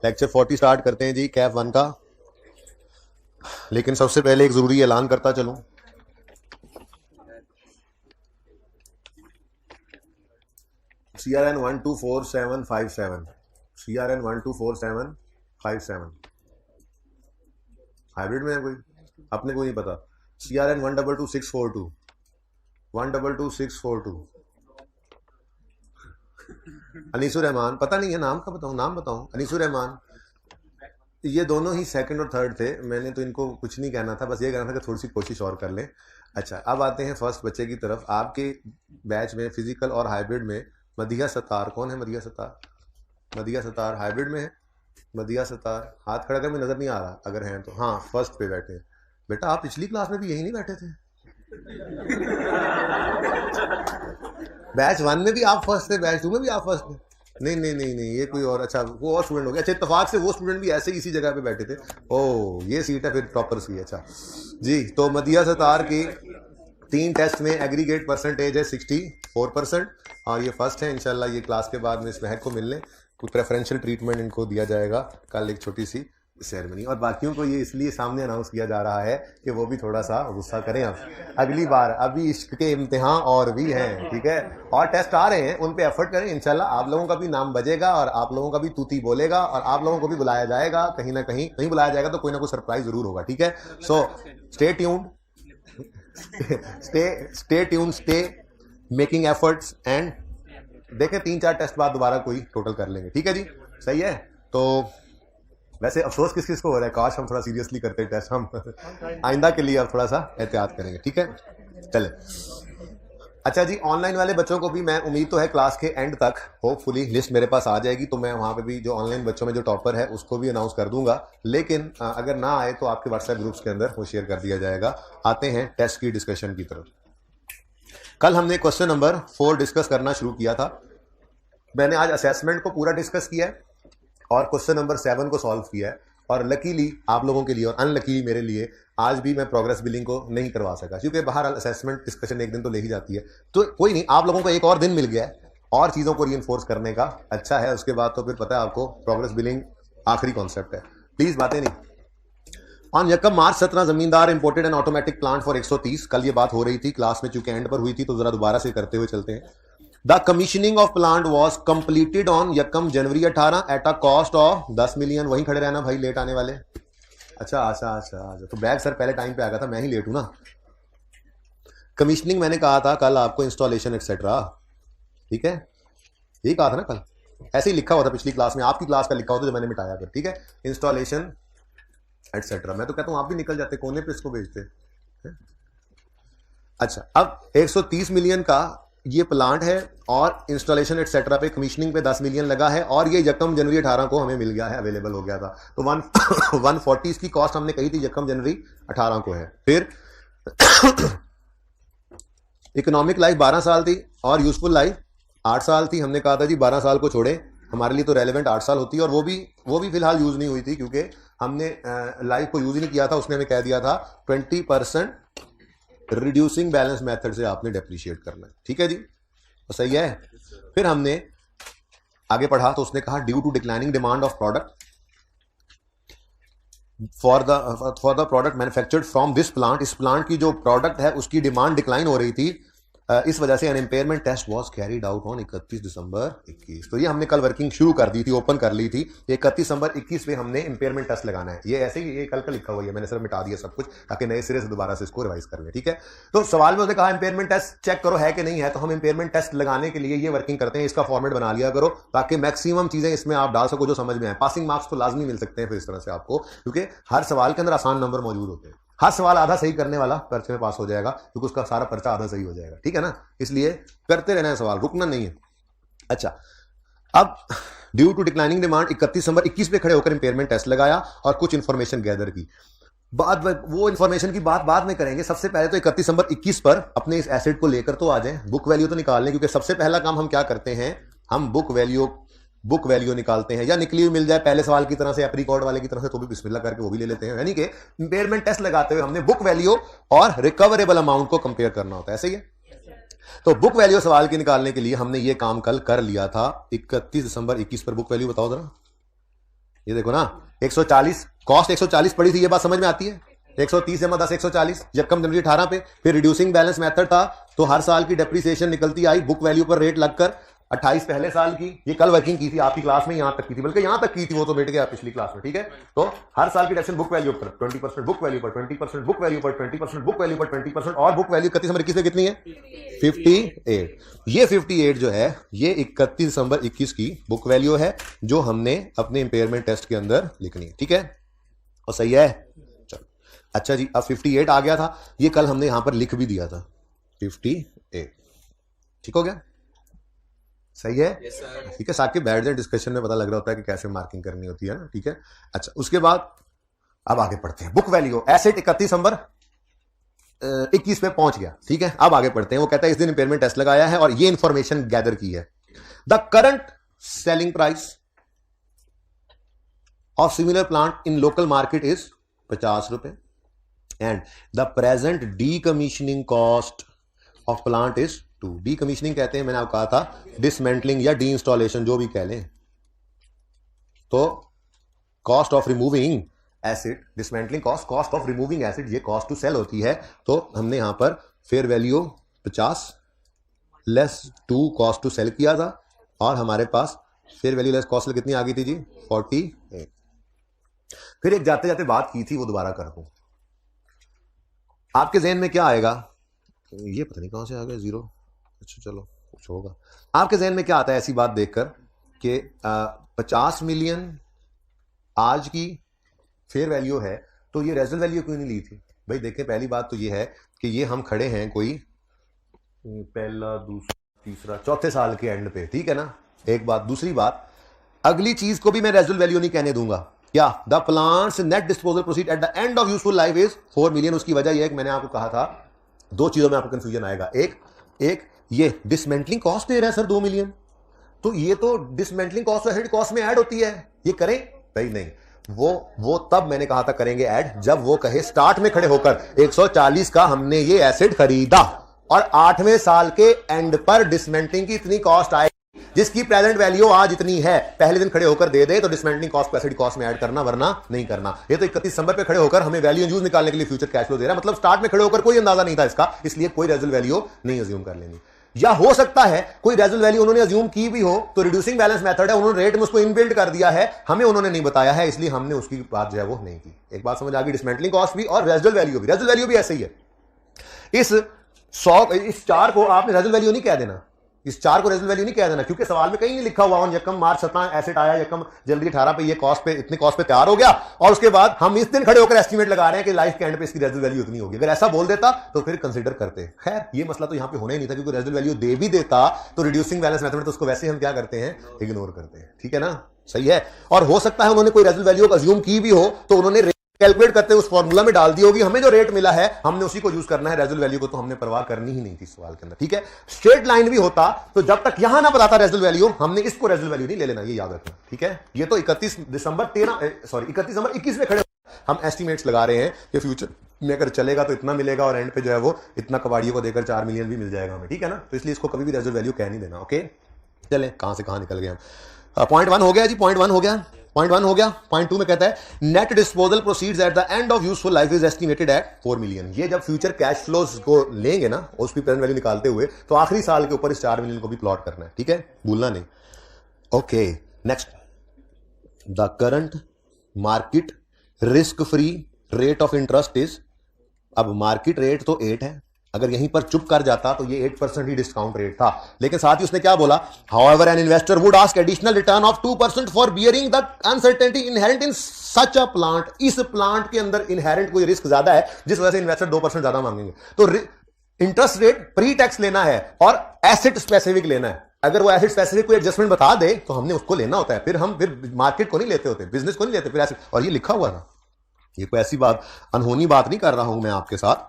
Lecture 40 start करते हैं जी कैफ 1 का। लेकिन सबसे पहले एक जरूरी ऐलान करता चलूं, CRN 124757, CRN 124757 हाइब्रिड में है कोई, अपने को नहीं पता। CRN 122642, 122642। अनीसुर रहमान, पता नहीं है नाम का, बताऊं नाम बताऊं, अनीसुर रहमान। ये दोनों ही सेकंड और थर्ड थे, मैंने तो इनको कुछ नहीं कहना था, बस ये कहना था कि थोड़ी सी कोशिश और कर लें। अच्छा, अब आते हैं फर्स्ट बच्चे की तरफ। आपके बैच में फिजिकल और हाइब्रिड में मदिया सत्तार, कौन है मदिया सत्तार? मदिया सत्तार हाइब्रिड में है। मदिया सत्तार हाथ खड़ा कर, मुझे नजर नहीं आ रहा, अगर हैं तो। हाँ, फर्स्ट पे बैठे हैं। बेटा आप पिछली क्लास में भी यही नहीं बैठे थे? बैच 1 में भी आप फर्स्ट थे, बैच 2 में भी आप फर्स्ट थे? नहीं नहीं नहीं नहीं, ये कोई और, अच्छा वो और स्टूडेंट हो गया। अच्छा, इत्तेफाक से वो स्टूडेंट भी ऐसे ही इसी जगह पे बैठे थे। ओह, ये सीट है फिर टॉपर्स की। अच्छा जी, तो मदिया सत्तार की 3 टेस्ट में एग्रीगेट परसेंटेज है 64%, और ये फर्स्ट है। इंशाल्लाह ये क्लास के बाद में इस महक को मिलने कोई प्रेफरेंशियल ट्रीटमेंट इनको दिया जाएगा कल, एक छोटी सी सेरेमनी। और बाकियों को ये इसलिए सामने अनाउंस किया जा रहा है कि वो भी थोड़ा सा गुस्सा करें अब अगली बार। अभी इश्क के इम्तिहान और भी हैं, ठीक है, और टेस्ट आ रहे हैं, उन पे एफर्ट करें। इंशाल्लाह आप लोगों का भी नाम बजेगा और आप लोगों का भी तूती बोलेगा और आप लोगों को भी बुलाया जाएगा कहीं ना कहीं। नहीं बुलाया जाएगा तो कोई ना कोई सरप्राइज जरूर होगा, ठीक है। So stay tuned, stay tuned, stay making efforts, and देखें 3-4 टेस्ट बाद दोबारा कोई टोटल कर लेंगे, ठीक है जी, सही है। तो वैसे अफसोस किस किस को हो रहा है, काश हम थोड़ा सीरियसली करते टेस्ट, हम आइंदा के लिए अब थोड़ा सा एहतियात करेंगे, ठीक है, चले। अच्छा जी, ऑनलाइन वाले बच्चों को भी मैं उम्मीद तो है क्लास के एंड तक होपफुली लिस्ट मेरे पास आ जाएगी, तो मैं वहां पे भी जो ऑनलाइन बच्चों में जो टॉपर है उसको भी अनाउंस कर दूंगा। लेकिन अगर ना आए तो आपके व्हाट्सएप ग्रुप्स के अंदर वो शेयर कर दिया जाएगा। आते हैं टेस्ट की डिस्कशन की तरफ। कल हमने क्वेश्चन नंबर 4 डिस्कस करना शुरू किया था। मैंने आज असेसमेंट को पूरा डिस्कस किया है और क्वेश्चन नंबर 7 को सॉल्व किया है। और लकीली आप लोगों के लिए और अनलकीली मेरे लिए आज भी मैं प्रोग्रेस बिलिंग को नहीं करवा सका, क्योंकि बाहर असेसमेंट डिस्कशन एक दिन तो ले ही जाती है। तो कोई नहीं, आप लोगों को एक और दिन मिल गया है और चीज़ों को रीइंफोर्स करने का। अच्छा है, उसके बाद तो फिर पता है आपको प्रोग्रेस बिलिंग आखिरी कॉन्सेप्ट है। प्लीज बातें नहीं। ऑन यकम मार्च 17 जमींदार imported N automatic plant for 130। कल ये बात हो रही थी क्लास में, चूंकि एंड पर हुई थी तो जरा दोबारा से करते हुए चलते हैं। The commissioning of plant was completed on यकम जनवरी 18 eight a cost of 10 million. वहीं खड़े रहना भाई, लेट आने वाले। अच्छा अच्छा अच्छा अच्छा, तो बैग सर पहले टाइम पे आ गया था, मैं ही लेट हूं ना। कमीशनिंग मैंने कहा था कल आपको, इंस्टॉलेशन एक्सेट्रा, ठीक है, यही कहा था ना कल। ऐसे ही लिखा हुआ था पिछली क्लास में, आपकी क्लास का लिखा हुआ था जो मैंने मिटाया फिर, ठीक है, इंस्टॉलेशन एटसेट्रा। मैं तो कहता हूं आप भी निकल जाते, कोने पे इसको भेजते। अच्छा, अब 130 मिलियन का ये प्लांट है और इंस्टॉलेशन एटसेट्रा पे कमीशनिंग पे 10 मिलियन लगा है, और ये यकम जनवरी 18 को हमें मिल गया है, अवेलेबल हो गया था। तो 140 की कॉस्ट हमने कही थी यकम जनवरी 18 को है। फिर इकोनॉमिक लाइफ 12 साल थी और यूजफुल लाइफ 8 साल थी। हमने कहा था जी 12 साल को छोड़े, हमारे लिए तो रेलेवेंट 8 साल होती है, और वो भी फिलहाल यूज नहीं हुई थी क्योंकि हमने लाइफ को यूज ही नहीं किया था। उसने हमें कह दिया था 20% रिड्यूसिंग बैलेंस मेथड से आपने डेप्रिशिएट करना है, ठीक है जी, तो सही है। फिर हमने आगे पढ़ा तो उसने कहा due to declining demand of product for the product manufactured from this plant, इस प्लांट की जो प्रोडक्ट है उसकी डिमांड डिक्लाइन हो रही थी, इस वजह से an impairment test was carried out on 31 December 21। तो ये हमने कल वर्किंग शुरू कर दी थी, ओपन कर ली थी। 31 दिसंबर 21 पे हमने इम्पेयरमेंट टेस्ट लगाना है। ये ऐसे ही ये कल का लिखा हुआ है, मैंने सिर्फ मिटा दिया सब कुछ ताकि नए सिरे से दोबारा से इसको रिवाइज कर लें, ठीक है। तो सवाल में उसने कहा इम्पेयरमेंट टेस्ट चेक करो है कि नहीं है, तो हम इम्पेयरमेंट टेस्ट लगाने के लिए ये वर्किंग करते हैं। इसका फॉर्मेट बना लिया करो ताकि मैक्सिमम चीजें इसमें आप डाल सको जो समझ में आए। पासिंग मार्क्स तो लाजमी मिल सकते हैं फिर इस तरह से आपको, क्योंकि हर सवाल के अंदर आसान नंबर मौजूद होते हैं। हर सवाल आधा सही करने वाला पर्चे में पास हो जाएगा, क्योंकि उसका सारा पर्चा आधा सही हो जाएगा, ठीक है ना। इसलिए करते रहना है सवाल, रुकना नहीं है। अच्छा, अब due to declining demand 31 December 21 पे खड़े होकर इंपेयरमेंट टेस्ट लगाया और कुछ इंफॉर्मेशन गैदर की। वो इंफॉर्मेशन की बात बाद में करेंगे। सबसे पहले तो 31 दिसंबर 21 पर अपने इस एसेट को लेकर तो आ जाएं, बुक वैल्यू तो निकाल लें, क्योंकि सबसे पहला काम हम क्या करते हैं, हम बुक वैल्यू निकालते हैं, या निकली हुई मिल जाए पहले सवाल की तरह से या प्री रिकॉर्ड वाले की तरह से तो भी बिस्मिल्लाह करके वो भी ले लेते हैं। यानी कि इंपेयरमेंट टेस्ट लगाते हुए हमने बुक वैल्यू और रिकवरेबल अमाउंट को कंपेयर करना होता है, ऐसे ही है। तो बुक वैल्यू सवाल की निकालने के लिए हमने ये काम कल कर लिया था। 31 दिसंबर 21 पर बुक वैल्यू बताओ जरा, ये देखो ना 140 कॉस्ट 140 पड़ी थी, ये बात समझ में आती है। 130 जमा 10 140, यकम जनवरी 18 पे। फिर रिड्यूसिंग बैलेंस मेथड था, तो हर साल की डेप्रिसिएशन निकलती आई बुक वैल्यू पर रेट लगकर। 28 पहले साल की, ये कल वर्किंग की थी आपकी क्लास में, यहां तक की थी, बल्कि यहां तक की थी, वो तो बैठ गया पिछली क्लास में, ठीक है। तो हर साल की डेप्रिसिएशन बुक वैल्यू पर 20% बुक वैल्यू पर 20% बुक वैल्यू पर 20% बुक वैल्यू पर 20%, और बुक वैल्यू 31 नंबर 21 में कितनी है 58। ये 58 जो है ये 31 दिसंबर 21 की बुक वैल्यू है, जो हमने अपने इंपेयरमेंट टेस्ट के अंदर लिखनी है, ठीक है। और सही है, चलो अच्छा जी। अब 58 आ गया था, ये कल हमने यहां पर लिख भी दिया था 58, ठीक हो गया, सही है। ठीक है, साथ के बैठ जाए, डिस्कशन में पता लग रहा होता है कि कैसे मार्किंग करनी होती है ना, ठीक है। अच्छा, उसके बाद अब आगे पढ़ते हैं। बुक वैल्यू एसेट 31 दिसंबर 21 पे पहुंच गया, ठीक है। अब आगे पढ़ते हैं। वो कहता है इस दिन इंपेयरमेंट टेस्ट लगाया है और ये इंफॉर्मेशन गैदर की है। The current selling price of similar plant in local market is 50 रुपए and the present decommissioning cost of plant is 2। Decommissioning कहते हैं, मैंने आपको कहा था डिसमेंटलिंग या डी इंस्टॉलेशन, जो भी कह लें। तो cost of removing acid, dismantling cost, cost of removing acid, ये कॉस्ट टू सेल होती है। तो हमने यहां पर fair value 50 less 2 cost to sell किया था, और हमारे पास फेयर वैल्यू लेस कॉस्ट कितनी आ गई थी जी 48। फिर एक जाते जाते बात की थी, वो दोबारा कर दूं। आपके जहन में क्या आएगा, ये पता नहीं कहां से आ गया 0, अच्छा चलो कुछ होगा। आपके जहन में क्या आता है ऐसी बात देखकर कि 50 मिलियन आज की फेयर वैल्यू है, तो ये रेजल वैल्यू क्यों नहीं ली थी? भाई देखें, पहली बात तो ये है कि ये हम खड़े हैं कोई पहला दूसरा तीसरा चौथे साल के एंड पे, ठीक है ना, एक बात। दूसरी बात, अगली चीज को भी मैं रेजल वैल्यू नहीं कहने दूंगा। क्या? The plants net disposal proceed at the end of useful life is 4 million. उसकी वजह यह है कि मैंने आपको कहा था दो चीजों में आपको कंफ्यूजन आएगा। एक ये डिसमेंटलिंग कॉस्ट दे रहा है सर 2 मिलियन, तो ये तो डिसमेंटलिंग कॉस्ट एसिड कॉस्ट में ऐड होती है, ये करें? भाई नहीं, वो तब मैंने कहा था करेंगे ऐड जब वो कहे स्टार्ट में खड़े होकर 140 का हमने ये एसिड खरीदा और 8वें साल के एंड पर डिसमेंटलिंग की इतनी कॉस्ट आए जिसकी प्रेजेंट वैल्यू आज इतनी है, पहले दिन खड़े होकर दे दे तो डिसमेंटलिंग कॉस्ट को एसिड कॉस्ट में ऐड करना, वरना नहीं करना। ये तो 31 दिसंबर पे खड़े होकर हमें वैल्यू यूज निकालने के लिए फ्यूचर कैश फ्लो दे रहा है, मतलब स्टार्ट में खड़े होकर कोई अंदाजा नहीं था इसका, इसलिए कोई रेजल वैल्यू नहीं अज्यूम कर लेनी। या हो सकता है कोई रेजल वैल्यू उन्होंने अज्यूम की भी हो, तो रिड्यूसिंग बैलेंस मेथड है, उन्होंने रेट में उसको इनबिल्ट कर दिया है, हमें उन्होंने नहीं बताया है, इसलिए हमने उसकी बात जो है वो नहीं की। एक बात समझ आ गई, डिसमेंटलिंग कॉस्ट भी और रेजल वैल्यू भी। रेजल वैल्यू भी ऐसे ही है। इस 4 को आपने रेजल वैल्यू नहीं कह देना, इस 4 को रेजल वैल्यू नहीं कह देना, क्योंकि सवाल में कहीं नहीं लिखा हुआ ऑन यकम मार्च 17 एसेट आया, यकम जनवरी 18 पे ये कॉस्ट पे इतनी कॉस्ट पे तैयार हो गया, और उसके बाद हम इस दिन खड़े होकर एस्टिमेट लगा रहे हैं कि लाइफ के एंड पे इसकी रेजल वैल्यू इतनी होगी। अगर ऐसा बोल देता तो फिर कंसीडर करते। खैर ये मसला तो यहां पे होना ही नहीं था, क्योंकि रेजल वैल्यू दे भी देता तो रिड्यूसिंग बैलेंस मेथड तो उसको वैसे हम क्या करते हैं, इग्नोर करते हैं, ठीक है ना, सही है। और हो सकता है उन्होंने कोई रेजल वैल्यू अज्यूम की भी हो, तो उन्होंने कैलकुलेट करते उस फॉर्मूला में डाल दी होगी, हमें जो रेट मिला है हमने उसी को यूज करना है, रेजल वैल्यू को तो हमने परवाह करनी ही नहीं थी सवाल के अंदर, ठीक है। स्ट्रेट लाइन भी होता तो जब तक यहां ना बताता रेजल वैल्यू, हमने इसको रेजल वैल्यू नहीं ले लेना, ये याद रखना, ठीक है। ये तो 31 दिसंबर 21 में खड़े हम एस्टिमेट्स लगा रहे हैं कि फ्यूचर में अगर चलेगा तो इतना मिलेगा, और एंड पे जो है वो इतना कबाड़ियों को देकर 4 मिलियन भी मिल जाएगा हमें, ठीक है ना। तो इसलिए इसको कभी भी रेजल वैल्यू कह नहीं देना, ओके। चले कहां से कहां निकल गए हम। पॉइंट 1 हो गया जी, पॉइंट 1 हो गया। पॉइंट 1 हो गया। पॉइंट 2 में कहता है net disposal proceeds at the end of useful life is estimated at 4 million. ये जब फ्यूचर कैश फ्लोज को लेंगे ना, उसकी प्रेजेंट वैल्यू निकालते हुए, तो आखिरी साल के ऊपर इस 4 मिलियन को भी प्लॉट करना है, ठीक है, भूलना नहीं। Okay, next, the current market risk free rate of interest is. अब मार्केट रेट तो 8 है, अगर यहीं पर चुप कर जाता तो ये 8% ही डिस्काउंट रेट था, लेकिन साथ ही उसने क्या बोला, however an investor would ask additional return of 2% for bearing the uncertainty inherent in such a plant. इस प्लांट के अंदर इनहेरेंट कोई रिस्क ज्यादा है, जिस वजह से इन्वेस्टर 2% ज्यादा मांगेंगे। तो इंटरेस्ट रेट प्री टैक्स लेना है और एसेट स्पेसिफिक लेना है। अगर वो एसेट स्पेसिफिक कोई एडजस्टमेंट बता दे तो हमने उसको लेना होता है, फिर मार्केट को नहीं लेते होते, बिजनेस को नहीं लेते फिर एसेट। और ये लिखा हुआ था, ये कोई ऐसी बात अनहोनी बात नहीं कर रहा हूं मैं आपके साथ,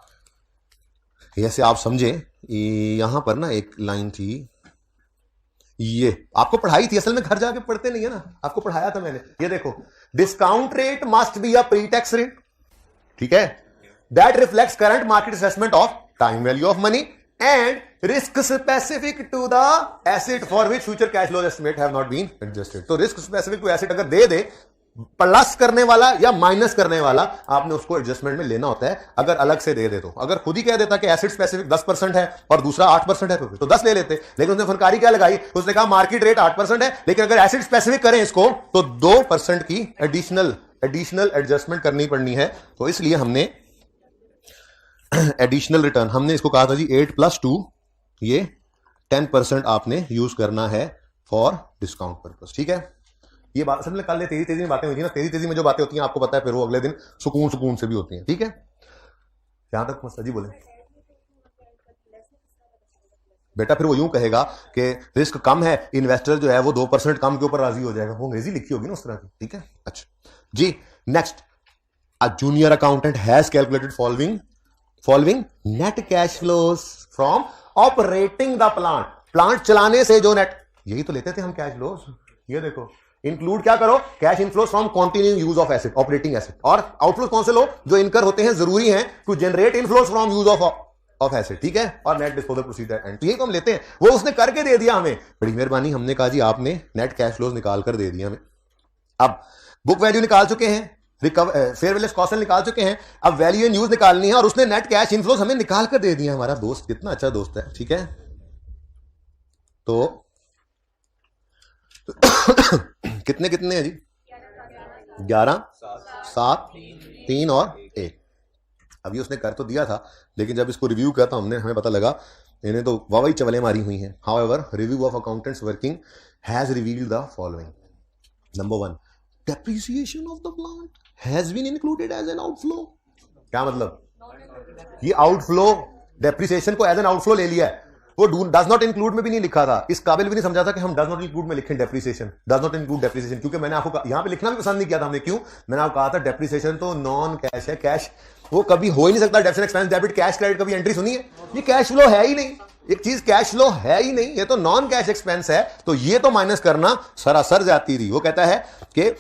ऐसे आप समझे। यहां पर ना एक लाइन थी, ये आपको पढ़ाई थी, असल में घर जाके पढ़ते नहीं है ना, आपको पढ़ाया था मैंने। ये देखो, discount rate must be a pre tax rate, ठीक है, that reflects current market assessment of time value of money and risk specific to the asset for which future cash flow estimate have not been adjusted. तो risk specific to asset अगर दे दे, plus करने वाला या minus करने वाला आपने उसको एडजस्टमेंट में लेना होता है। अगर अलग से दे दे तो, अगर खुद ही कह देता कि एसिड स्पेसिफिक 10% है और दूसरा 8% है तो 10 ले लेते, लेकिन उसने फनकारी क्या लगाई, उसने कहा मार्केट रेट 8% है, लेकिन अगर एसिड स्पेसिफिक करें इसको तो 2% की एडिशनल एडजस्टमेंट करनी पड़नी है। तो इसलिए हमने एडिशनल रिटर्न, हमने इसको कहा था जी 8 + 2, ये 10% आपने यूज करना है फॉर डिस्काउंट पर्पस। ठीक है, ये बात असल में कल तेजी में बातें हुई थी ना, तेजी में जो बातें होती हैं आपको पता है, फिर वो अगले दिन सुकून से भी होती हैं। ठीक है, यहां तक मस्त जी बोले बेटा, फिर वो यूं कहेगा कि रिस्क कम है, इन्वेस्टर जो है वो 2% कम के ऊपर राजी हो जाएगा, वो अंग्रेजी लिखी होगी ना उस तरह की। ठीक है, अच्छा जी, next, a junior accountant has calculated following net cash flows from operating the plant चलाने से जो नेट, यही तो लेते थे हम कैश फ्लोज। ये देखो, इंक्लूड क्या करो, cash inflows from continuing use of asset, operating asset, और आउटफ्लोज कौन से लो, जो इनकर होते हैं, जरूरी हैं to generate inflows from use of asset. ठीक है, और नेट डिस्पोजल प्रोसीजर एंड, तो यही तो हम लेते हैं, वो उसने करके दे दिया हमें, बड़ी मेहरबानी। हमने कहा जी आपने नेट कैश फ्लोज निकाल कर दे दिया हमें। अब बुक वैल्यू निकाल चुके हैं, फेयर वैल्यू कॉस्ट निकाल चुके हैं, अब वैल्यू इन यूज निकालनी है, और उसने नेट कैश इनफ्लोज हमें निकाल कर दे दिया। हमारा दोस्त कितना अच्छा दोस्त है। ठीक है, तो कितने हैं जी, 11, 7, 3 और 1। अभी उसने कर तो दिया था, लेकिन जब इसको रिव्यू किया था हमें पता लगा इन्हें तो वावई चवलें मारी हुई हैं। However, review of accountants working has revealed the following. Number 1, depreciation of the plant has been included as an outflow. क्या मतलब, ये आउटफ्लो, डेप्रिसिएशन को एज एन आउटफ्लो ले लिया है, वो डज नॉट इंक्लूड में भी नहीं लिखा था, इस काबिल भी नहीं समझा था कि हम डज नॉट इंक्लूड में लिखें depreciation, does not include depreciation, क्योंकि मैंने आपको यहां पे लिखना भी पसंद नहीं किया था हमने। क्यों, मैंने आपको कहा था डेप्रिसिएशन तो नॉन कैश है, कैश वो कभी हो ही नहीं सकता। Debit expense, debit, cash, credit कभी एंट्री सुनी है, ये कैश फ्लो है ही नहीं, एक चीज कैश फ्लो है ही नहीं, ये तो नॉन कैश एक्सपेंस है, तो ये तो माइनस करना सरासर जाती थी। वो कहता है कि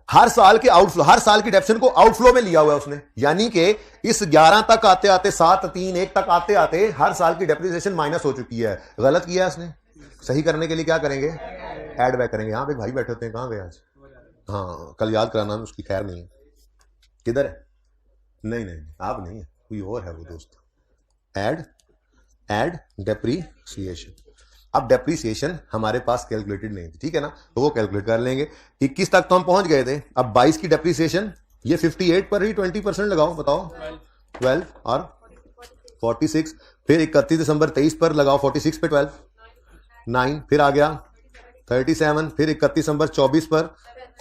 हर साल के आउटफ्लो, हर साल की डेप्शन को आउटफ्लो में लिया हुआ है उसने, यानी कि इस 11 तक आते आते, 7, 3, 1 तक आते आते हर साल की डेप्रिसिएशन माइनस हो चुकी है। गलत किया है उसने, सही करने के लिए क्या करेंगे, ऐड बैक करेंगे। यहां पे भाई बैठे होते हैं, कहां गए आज, हाँ कल याद कराना, उसकी खैर नहीं है, किधर है, नहीं आप नहीं है, कोई और है वो दोस्त। ऐड डेप्रिसिएशन, अब डेप्रिसिएशन हमारे पास कैलकुलेटेड नहीं थी, ठीक है ना, तो वो कैलकुलेट कर लेंगे। 21 तक तो हम पहुंच गए थे, अब 22 की डेप्रिसिएशन, ये 58 पर ही 20% लगाओ, बताओ 12 और 46, फिर 31 दिसंबर 23 पर लगाओ 46 पे 12, 9, फिर आ गया 37, फिर 31 दिसंबर 24 पर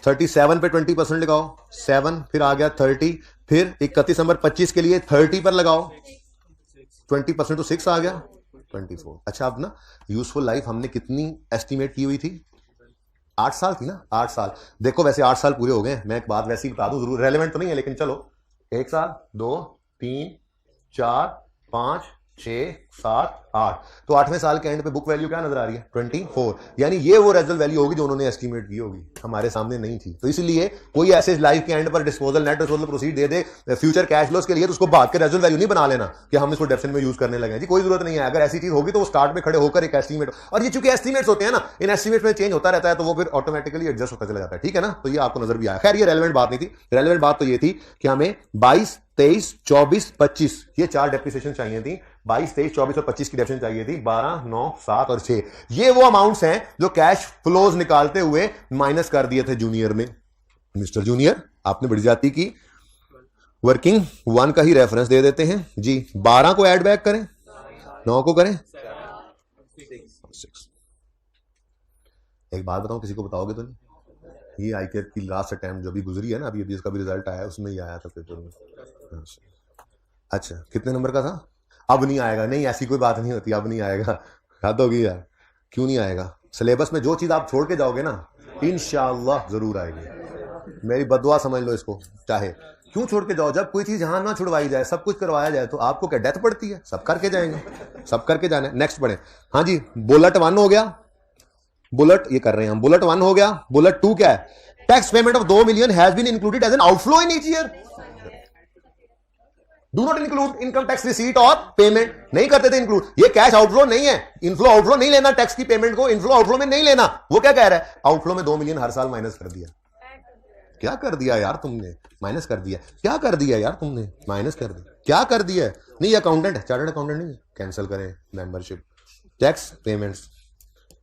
37 पे 20% लगाओ 7, फिर आ गया 30, फिर 31 दिसंबर 25 के लिए 30 पर लगाओ 20% तो 6 आ गया 24। अच्छा, अब ना यूजफुल लाइफ हमने कितनी एस्टिमेट की हुई थी, 8 साल थी ना, 8 साल। देखो वैसे 8 साल पूरे हो गए, मैं एक बात वैसे ही बता दूं, जरूर रेलेवेंट तो नहीं है, लेकिन चलो 1 साल 2 3 4 5 6 7 8, तो 8वें साल के एंड पे बुक वैल्यू क्या नजर आ रही है 24, यानी ये वो रेजल वैल्यू होगी जो उन्होंने एस्टिमेट की होगी, हमारे सामने नहीं थी। तो इसलिए कोई ऐसे लाइफ के एंड पर डिस्पोजल, नेट डिस्पोजल प्रोसीड दे दे फ्यूचर कैश फ्लोस के लिए, तो उसको बाद के रेजल वैल्यू नहीं बना लेना कि हम इसको डेप्शन में यूज करने लगे जी, कोई जरूरत नहीं है। अगर ऐसी चीज होगी तो वो स्टार्ट में खड़े होकर एक एस्टिमेट, और ये चूंकि एस्टिमेट्स होते हैं ना, इन एस्टिमेट में चेंज होता रहता है, तो वो फिर ऑटोमेटिकली एडजस्ट होता चला जाता है, ठीक है ना। तो ये आपको नजर भी आया। खैर ये रेलेवेंट बात नहीं थी, रेलेवेंट बात तो ये थी कि हमें 22 23 24 25 ये 4 डेप्रिसिएशन चाहिए थी, 22 23 24 और 25 की डेप्रिसिएशन चाहिए थी, 12 9 7 और 6 ये वो अमाउंट्स हैं जो कैश फ्लोज निकालते हुए माइनस कर दिए थे जूनियर ने। मिस्टर जूनियर, आपने बड़ी जाती की वर्किंग 1 का ही रेफरेंस दे देते हैं जी, 12 को ऐड बैक करें, 9 को करें 6। एक बात बताऊं, किसी को बताओगे तो नहीं, ये आईकेट की लास्ट अटेम्प्ट जो भी गुजरी है ना, अभी इसका भी रिजल्ट आया, उसमें ही आया था पेपर में। अच्छा, कितने नंबर का था, अब नहीं आएगा, नहीं ऐसी कोई बात नहीं होती, अब नहीं आएगा, हद होगी यार, क्यों नहीं आएगा। सिलेबस में जो चीज आप छोड़ के जाओगे ना, इंशाअल्लाह जरूर आएगी, मेरी बदुआ समझ लो इसको। चाहे क्यों छोड़ के जाओ, जब कोई चीज यहां ना छुड़वाई जाए, सब कुछ करवाया जाए, तो आपको क्या डेथ पड़ती है, सब करके जाएंगे, सब करके जाना है। नेक्स्ट पढ़े, हाँ जी, बुलेट 1 हो गया, बुलेट ये कर रहे हैं हम, बुलेट 1 हो गया, बुलेट 2 क्या है, tax payment of 2 million has been included as an outflow in each year, do not include income tax receipt और पेमेंट, नहीं करते थे इंक्लूड, ये कैश आउटफ्लो नहीं है, इनफ्लो आउटफ्लो नहीं लेना, टैक्स की पेमेंट को इनफ्लो आउटफ्लो में नहीं लेना। वो क्या कह रहा है, आउटफ्लो में 2 million हर साल माइनस कर दिया, क्या कर दिया यार तुमने, माइनस कर दिया, क्या कर दिया यार तुमने, माइनस कर दिया, क्या कर दिया, नहीं ये अकाउंटेंट है, चार्टर्ड अकाउंटेंट नहीं है, कैंसिल करें मेंबरशिप, टैक्स पेमेंट्स,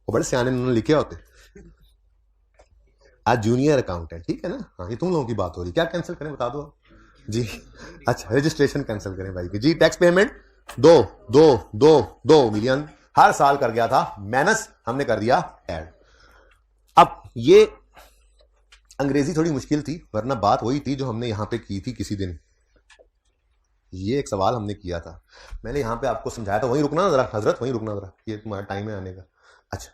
वो बड़े सियाने उन्होंने लिखे होते, आज जूनियर अकाउंटेंट, ठीक है ना, हाँ ये तुम लोगों की बात हो रही, क्या कैंसिल करें बता दो जी, अच्छा रजिस्ट्रेशन कैंसिल करें भाई की जी, टैक्स पेमेंट 2 मिलियन हर साल कर गया था माइनस, हमने कर दिया ऐड। अब ये अंग्रेजी थोड़ी मुश्किल थी, वरना बात वही थी जो हमने यहां पे की थी किसी दिन, ये एक सवाल हमने किया था, मैंने यहां पे आपको समझाया था, वहीं रुकना जरा हजरत, वहीं रुकना जरा, ये तुम्हारा टाइम है आने का। अच्छा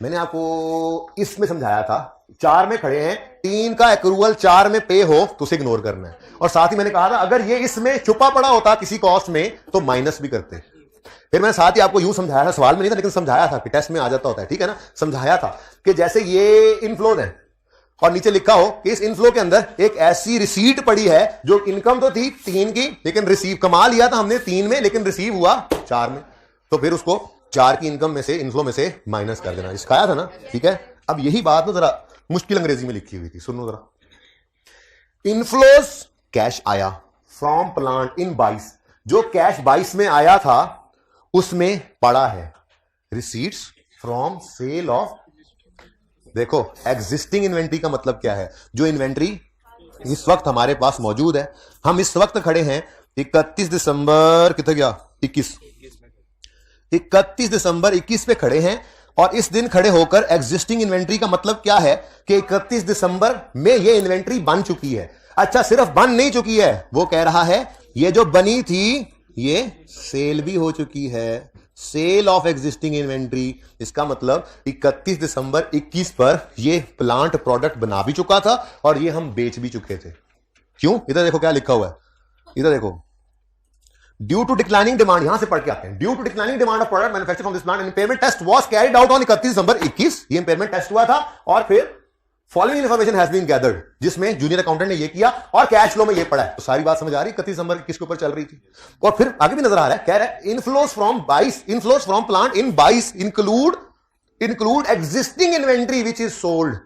मैंने आपको इसमें समझाया था, 4 में खड़े हैं, 3 का एक्रूवल 4 में पे हो तो उसे इग्नोर करना है, और साथ ही मैंने कहा था अगर ये इसमें छुपा पड़ा होता किसी कॉस्ट में तो माइनस भी करते। फिर मैंने साथ ही आपको यूं समझाया था, सवाल में नहीं था लेकिन समझाया था कि टेस्ट में आ जाता होता है, ठीक है ना, समझाया था कि जैसे ये इनफ्लोज है और नीचे लिखा हो कि इस इनफ्लो के अंदर एक ऐसी रिसीट पड़ी है जो इनकम तो थी 3 की, लेकिन रिसीव कमा लिया था हमने 3 में, लेकिन रिसीव हुआ 4 में, तो फिर उसको 4 की इनकम में से, इनफ्लो में से माइनस कर देना, सिखाया था ना, ठीक है। अब यही बात ना जरा मुश्किल अंग्रेजी में लिखी हुई थी, सुनो जरा, इनफ्लोज कैश आया फ्रॉम प्लांट इन 22, जो कैश 22 में आया था उसमें पड़ा है रिसीट्स फ्रॉम सेल ऑफ, देखो एग्जिस्टिंग इन्वेंट्री का मतलब क्या है, जो इन्वेंट्री इस वक्त हमारे पास मौजूद है, हम इस वक्त खड़े हैं 31 दिसंबर कितना गया 31 दिसंबर 21 पे खड़े हैं, और इस दिन खड़े होकर एग्जिस्टिंग इन्वेंट्री का मतलब क्या है कि 31 दिसंबर में ये इन्वेंट्री बन चुकी है। अच्छा सिर्फ बन नहीं चुकी है, वो कह रहा है ये जो बनी थी ये सेल भी हो चुकी है, सेल ऑफ एग्जिस्टिंग इन्वेंट्री, इसका मतलब 31 दिसंबर 21 पर ये प्लांट प्रोडक्ट बना भी चुका था और ये हम बेच भी चुके थे। क्यों, इधर देखो क्या लिखा हुआ है, इधर देखो, ड्यू टू डिक्लाइनिंग डिमांड, यहां से पढ़ के आते हैं, due to declining demand of product manufactured from this plant and impairment test was carried out on 31 December 21, ये इम्पेयरमेंट टेस्ट हुआ था, और फिर following information has been gathered, जिसमें जूनियर अकाउंटेंट ने ये किया और कैश फ्लो में ये पड़ा है, तो सारी बात समझ आ रही, 31 दिसंबर किसके ऊपर चल रही थी, और फिर आगे भी नजर आ रहा है, कह रहा है inflows from 22, inflows from plant in 22 include existing inventory which is sold,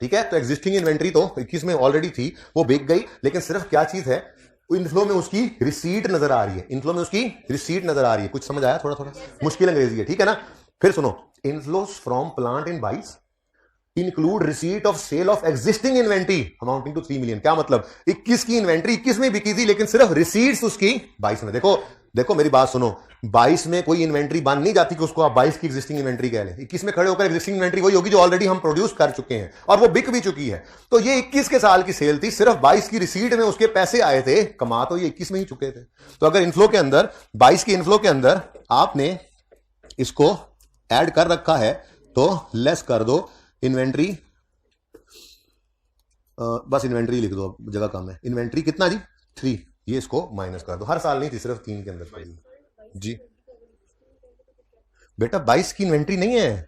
ठीक है, तो एग्जिस्टिंग इन्वेंट्री तो 21 में ऑलरेडी थी, वो बिक गई, लेकिन सिर्फ क्या चीज है, इनफ्लो में उसकी रिसीट नजर आ रही है, इनफ्लो में उसकी रिसीट नजर आ रही है, कुछ समझ आया, थोड़ा थोड़ा मुश्किल अंग्रेजी है, ठीक है ना। फिर सुनो, inflows from plant in 22 include receipt of sale of existing inventory amounting to 3 million, क्या मतलब 21 की इन्वेंट्री 21 में बिकी थी, लेकिन सिर्फ रिसीट्स उसकी 22 में, देखो मेरी बात सुनो, 22 में कोई इन्वेंट्री बन नहीं जाती कि उसको आप 22 की एग्जिस्टिंग इन्वेंट्री कह लें, 21 में खड़े होकर एग्जिस्टिंग इन्वेंट्री वही होगी जो ऑलरेडी हम प्रोड्यूस कर चुके हैं और वो बिक भी चुकी है, तो ये 21 के साल की सेल थी, सिर्फ 22 की रिसीट में उसके पैसे आए थे, कमा तो ये 21 में ही चुके थे, तो अगर इनफ्लो के अंदर 22 की इनफ्लो के अंदर आपने इसको ऐड कर रखा है तो लेस कर दो इन्वेंट्री, बस इन्वेंट्री लिख दो, जगह कम है, इन्वेंट्री कितना जी 3, ये इसको माइनस कर दो, हर साल नहीं थी, सिर्फ 3 के अंदर पड़ी जी, बेटा 22 की इन्वेंट्री नहीं है,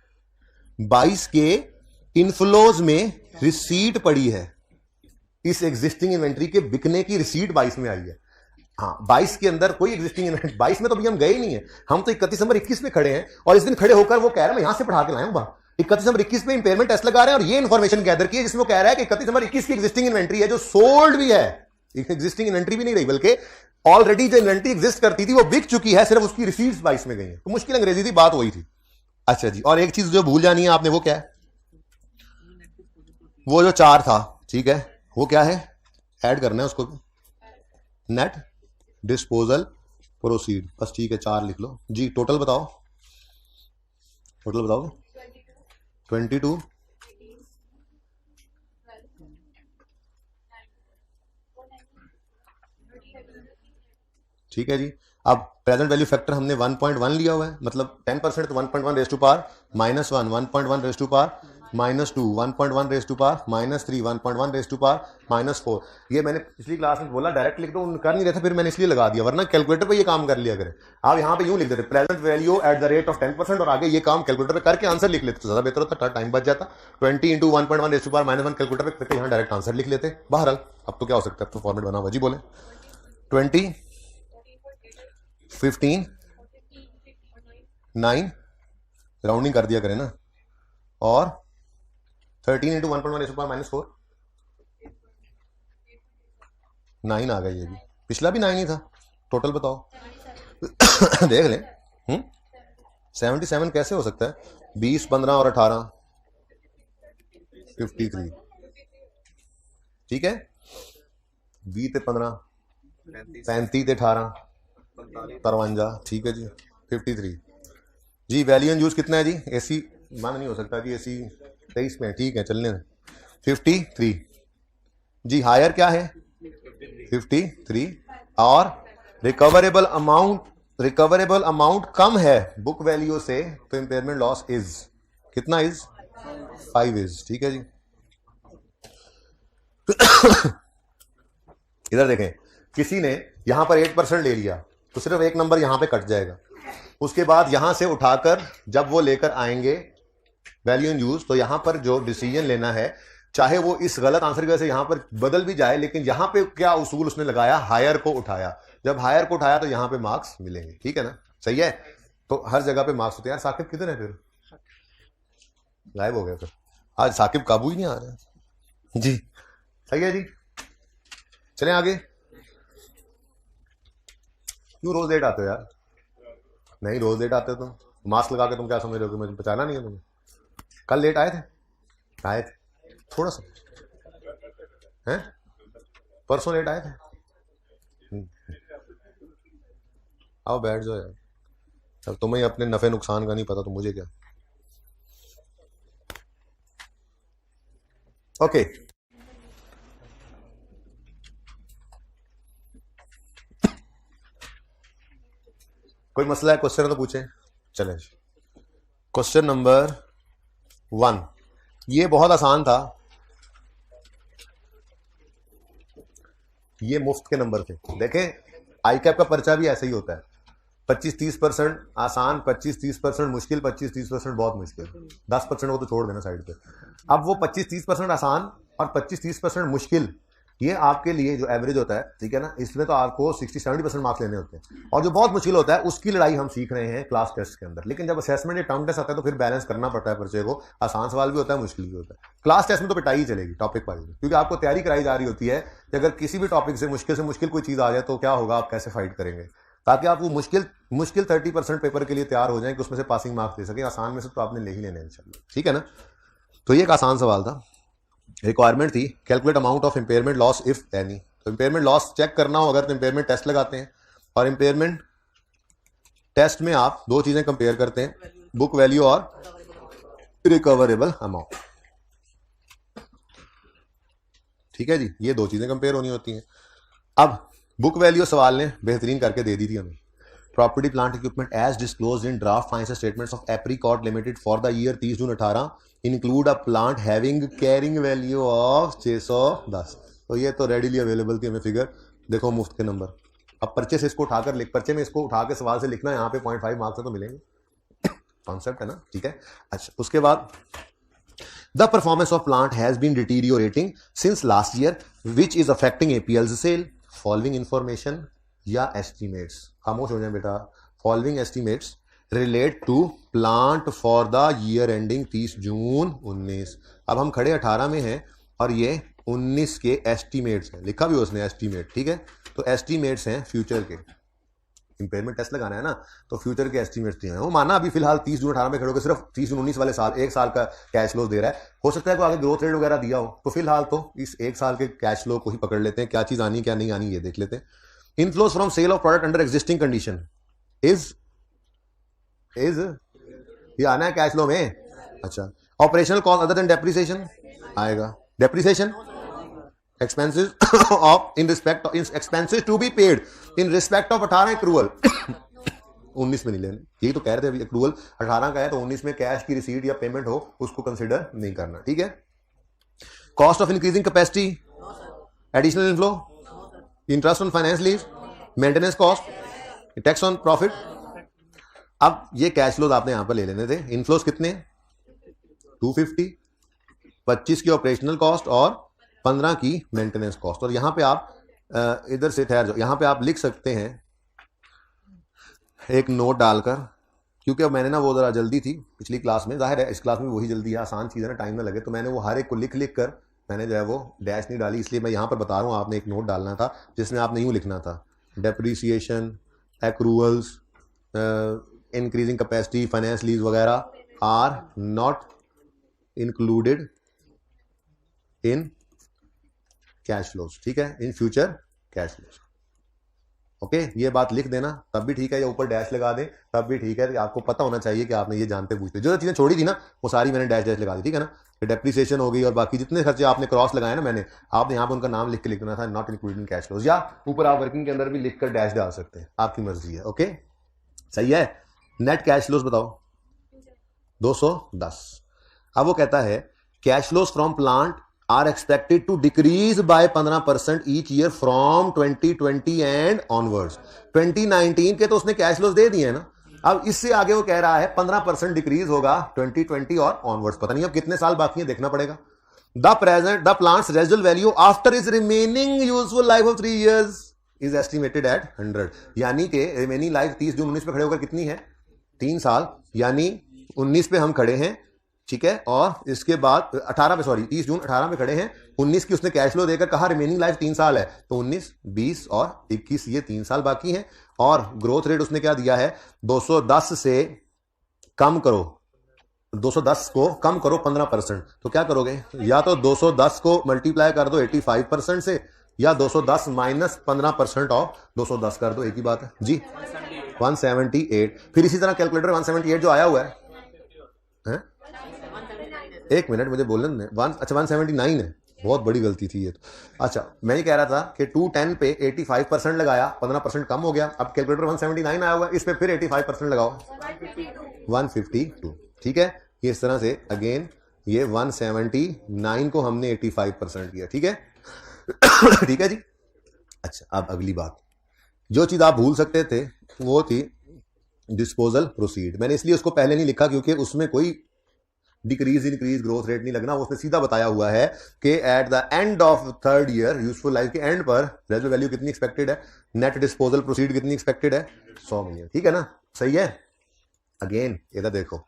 22 के इनफ्लोज में रिसीट पड़ी है, इस एग्जिस्टिंग इन्वेंट्री के बिकने की रिसीट 22 में आई है, हाँ 22 के अंदर कोई एग्जिस्टिंग इन्वेंट्री, 22 में तो अभी हम गए ही नहीं है, हम तो 31 दिसंबर 21 में खड़े हैं, और इस दिन खड़े होकर वो कह रहा है, मैं यहां से पढ़ा के लाया हूं बात, 31 दिसंबर 21 में इंपेयरमेंट टेस्ट लगा रहे हैं और ये इंफॉर्मेशन गैदर की है जिसमें वो कह रहा है कि 31 दिसंबर 21 की एग्जिस्टिंग इन्वेंट्री है जो सोल्ड भी है, एग्जिस्टिंग इन्वेंट्री भी नहीं रही बल्कि ऑलरेडी जो इन्वेंट्री एग्जिस्ट करती थी वो बिक चुकी है, सिर्फ उसकी रिसीट्स 22 में गई है, तो मुश्किल अंग्रेजी थी, बात वही थी। अच्छा जी, और एक चीज जो भूल जानी है आपने, वो क्या है, वो जो 4 था, ठीक है, वो क्या है, ऐड करना है उसको, नेट डिस्पोजल प्रोसीड, बस ठीक है 4 लिख लो जी, टोटल बताओ 22, ठीक है जी। अब प्रेजेंट वैल्यू फैक्टर हमने 1.1 लिया हुआ है, मतलब 10% तो 1.1 raise to power -1, 1.1 raise to power -2, 1.1 raise to power -3, 1.1 raise to power -4, ये मैंने पिछली क्लास में बोला डायरेक्ट लिख दो, कर नहीं रहे थे, फिर मैंने इसलिए लगा दिया, वरना कैलकुलेटर पे ये काम कर लिया करें, आप यहाँ पे यूं लिख देते present value at the rate of 10% और आगे ये काम कैलकुलेटर पे करके आंसर लिख लेते तो ज्यादा बेहतर होता, टाइम बच जाता, 20 × 1.1 रेज टू पावर -1 कैलकुलेटर पे करके यहाँ डायरेक्ट आंसर लिख लेते, बहरहाल अब तो क्या हो सकता है, तो फॉर्मेट बना हुआ जी, बोले 20, 15, 9 राउंडिंग कर दिया करें ना, और 13 × 1.1 रेज़ टू पावर -4, 9 आ गया, ये भी पिछला भी 9 ही था। टोटल बताओ देख लें। 77 कैसे हो सकता है? 20, 15 और 18 53, ठीक है। 20 ते 15 35 ते 18 53, ठीक है जी 53 जी। वैल्यू एंड यूज कितना है जी? एसी मान नहीं हो सकता जी, एसी 23 में, ठीक है चलने 53 जी। हायर क्या है? 53 और रिकवरेबल अमाउंट कम है बुक वैल्यू से, तो इंपेयरमेंट लॉस इज कितना? इज 5 इज, ठीक है जी। इधर देखें, किसी ने यहां पर 8% ले लिया तो सिर्फ एक नंबर यहां पे कट जाएगा। उसके बाद यहां से उठाकर जब वो लेकर आएंगे वैल्यू इन यूज, तो यहां पर जो डिसीजन लेना है, चाहे वो इस गलत आंसर की वजह से यहां पर बदल भी जाए, लेकिन यहां पे क्या उसूल उसने लगाया? हायर को उठाया। जब हायर को उठाया तो यहां पे मार्क्स मिलेंगे, ठीक है ना? सही है। तो हर जगह पे मार्क्स होते हैं। यार साकिब किधर है? फिर गायब हो गया। फिर आज साकिब काबू ही नहीं आ रहा जी। सही है जी, चलें आगे। क्यों रोज लेट आते हो यार? नहीं रोज लेट आते हो तुम। मास्क लगा के तुम क्या समझ रहे हो कि मुझे बचाना नहीं है तुम्हें? कल लेट आए थे थोड़ा सा, हैं? परसों लेट आए थे। आओ बैठ जाओ यार। अब तुम्हें अपने नफे नुकसान का नहीं पता तो मुझे क्या। ओके कोई मसला है? क्वेश्चन तो पूछें। चलें, क्वेश्चन नंबर 1, ये बहुत आसान था, ये मुफ्त के नंबर थे। देखें आई कैप का पर्चा भी ऐसा ही होता है, 25-30% आसान, 25-30% मुश्किल, 25-30% बहुत मुश्किल, 10% वो तो छोड़ देना साइड पे। अब वो 25-30% आसान और 25-30% मुश्किल, ये आपके लिए जो एवरेज होता है, ठीक है ना, इसमें तो आपको 60-70% मार्क्स लेने होते हैं। और जो बहुत मुश्किल होता है उसकी लड़ाई हम सीख रहे हैं क्लास टेस्ट के अंदर। लेकिन जब असेसमेंट या टर्म टेस्ट आता है तो फिर बैलेंस करना पड़ता है पर्चे को। आसान सवाल भी होता है, मुश्किल भी होता है। क्लास टेस्ट में तो पिटाई ही चलेगी टॉपिक वाइज, क्योंकि आपको तैयारी कराई जा रही होती है कि अगर किसी भी टॉपिक से मुश्किल कोई चीज़ आ जाए तो क्या होगा, आप कैसे फाइट करेंगे, ताकि आप वो मुश्किल 30% पेपर के लिए तैयार हो जाएं कि उसमें से पासिंग मार्क्स दे सकें। आसान में से तो आपने ले ही लेने इंशाल्लाह, ठीक है ना। तो ये एक आसान सवाल था। रिक्वायरमेंट थी calculate amount of impairment loss if any. तो इंपेयरमेंट लॉस चेक करना हो अगर तो इंपेयरमेंट टेस्ट लगाते हैं, और इंपेयरमेंट टेस्ट में आप दो चीजें कंपेयर करते हैं, बुक वैल्यू और रिकवरेबल अमाउंट, ठीक है जी। ये दो चीजें कंपेयर होनी होती हैं। अब बुक वैल्यू सवाल ने बेहतरीन करके दे दी थी हमें। Property plant equipment as disclosed in draft financial statements of Apricot limited for the year 30 June 18 include a plant having carrying value of 610। तो ये तो रेडिली अवेलेबल थी हमें फिगर। देखो मुफ्त के नंबर। अब पर्चे से इसको उठाकर पर्चे में इसको उठा के सवाल से लिखना, यहाँ पे 0.5 मार्क्स तो मिलेंगे। कॉन्सेप्ट है ना, ठीक है। अच्छा उसके बाद the performance of plant has been deteriorating since last year which is affecting APL sale. Following information या एस्टिमेट्स, खामोश हो जाए बेटा, following estimates relate to plant for the year ending 30 June 19। अब हम खड़े 18 में हैं और ये 19 के एस्टिमेट्स हैं, लिखा भी उसने एस्टिमेट, ठीक है। तो एस्टिमेट्स हैं फ्यूचर के, इंपेयरमेंट टेस्ट लगाना है ना, तो फ्यूचर के एस्टिमेट्स दिए हैं। वो माना अभी फिलहाल 30 जून 18 में खड़े होकर सिर्फ 30 जून 19 वाले साल, एक साल का कैश फ्लो दे रहा है। हो सकता है कोई आगे ग्रोथ रेट वगैरह दिया हो, तो फिलहाल तो इस एक साल के कैश फ्लो को ही पकड़ लेते हैं, क्या चीज आनी क्या नहीं आनी ये देख लेते हैं। Inflows from sale of product under existing condition is ये आना है कैश फ्लो में। अच्छा operational cost other than depreciation आएगा, depreciation expenses of in respect of expenses to be paid in respect of 18 accrual 19 में नहीं लेना, यही तो कह रहे थे एक्रूअल 18 का है तो 19 में कैश की रिसीट या पेमेंट हो उसको कंसिडर नहीं करना, ठीक है। Cost of increasing capacity, additional inflow, interest on finance lease, maintenance cost, tax on profit. अब ये कैश फ्लोज आपने यहां पर ले लेने थे। इनफ्लोज कितने? 250, 25 की ऑपरेशनल कॉस्ट और 15 की मेंटेनेंस कॉस्ट। और यहां पे आप इधर से ठहर जाओ, यहां पे आप लिख सकते हैं एक नोट डालकर, क्योंकि अब मैंने ना वो जरा जल्दी थी पिछली क्लास में, जाहिर है इस क्लास में वही जल्दी है, आसान चीज़ है ना, टाइम ना लगे, तो मैंने वो हर एक को लिख कर मैंने जो है वो डैश नहीं डाली, इसलिए मैं यहाँ पर बता रहा हूँ, आपने एक नोट डालना था जिसमें आपने यूँ लिखना था, depreciation, accruals, increasing capacity, finance lease वगैरह are not included in cash flows, ठीक है, in future cash flows. Okay, ये बात लिख देना तब भी ठीक है, या ऊपर डैश लगा दे तब भी ठीक है। आपको पता होना चाहिए कि आपने ये जानते पूछते, जो चीजें छोड़ी थी ना वो सारी मैंने डैश डैश लगा दी, ठीक है ना। डेप्रिसिएशन हो गई और बाकी जितने खर्चे आपने क्रॉस लगाए ना मैंने, आपने यहाँ पर उनका नाम लिख के लिख देना था, नॉट इंक्लूडिंग कैश फ्लोज, या ऊपर आप वर्किंग के अंदर भी लिख कर डैश डाल सकते हैं, आपकी मर्जी है। ओके, सही है। नेट कैश फ्लोज बताओ 210। अब वो कहता है cash flows from plant are expected to decrease by 15% each year from 2020 and onwards। 2019 के तो उसने कैश फ्लोज दे दिए हैं ना, अब इससे आगे वो कह रहा है 15% डिक्रीज होगा 2020 और ऑनवर्ड्स, पता नहीं अब कितने साल बाकी है, देखना पड़ेगा। The plants residual value after is remaining useful life of 3 years is estimated at 100। यानी कि रिमेनिंग लाइफ 30 जून 19 पे खड़े होकर कितनी है, 3 साल, यानी 19 पे हम खड़े हैं, ठीक है, और इसके बाद 18 पे, सॉरी 30 जून 18 पे खड़े हैं, 19 की उसने कैश फ्लो देकर कहा रिमेनिंग लाइफ 3 साल है, तो 19, 20 और 21 ये 3 साल बाकी हैं। और ग्रोथ रेट उसने क्या दिया है, 210 से कम करो, 210 को कम करो 15%, तो क्या करोगे, या तो 210 को मल्टीप्लाई कर दो 85% से, या 210 माइनस 15% ऑफ 210 कर दो, एक ही बात है जी, 178। फिर इसी तरह कैलकुलेटर 178 जो आया हुआ है, एक मिनट मुझे बोलने, अच्छा 179 है, बहुत बड़ी गलती थी ये तो। अच्छा, मैं ये कह रहा था कि 210 पे 85% लगाया, 15% कम हो गया, अब कैलकुलेटर 179 आया हुआ है, इस पे फिर 85% लगाओ 152, ठीक है। ये इस तरह से अगेन ये 179 को हमने 85% किया, ठीक है ठीक है जी। अच्छा, अब अगली बात, जो चीज आप भूल सकते थे वो थी डिस्पोजल प्रोसीड। मैंने इसलिए उसको पहले नहीं लिखा क्योंकि उसमें कोई डिक्रीज इंक्रीज ग्रोथ रेट नहीं लगना, उसने सीधा बताया हुआ है कि at the end of 3rd year useful life के एंड पर रेजिडुअल वैल्यू कितनी एक्सपेक्टेड है, नेट डिस्पोजल प्रोसीड कितनी एक्सपेक्टेड है, 100 मिलियन, ठीक है ना, सही है। अगेन इधर देखो,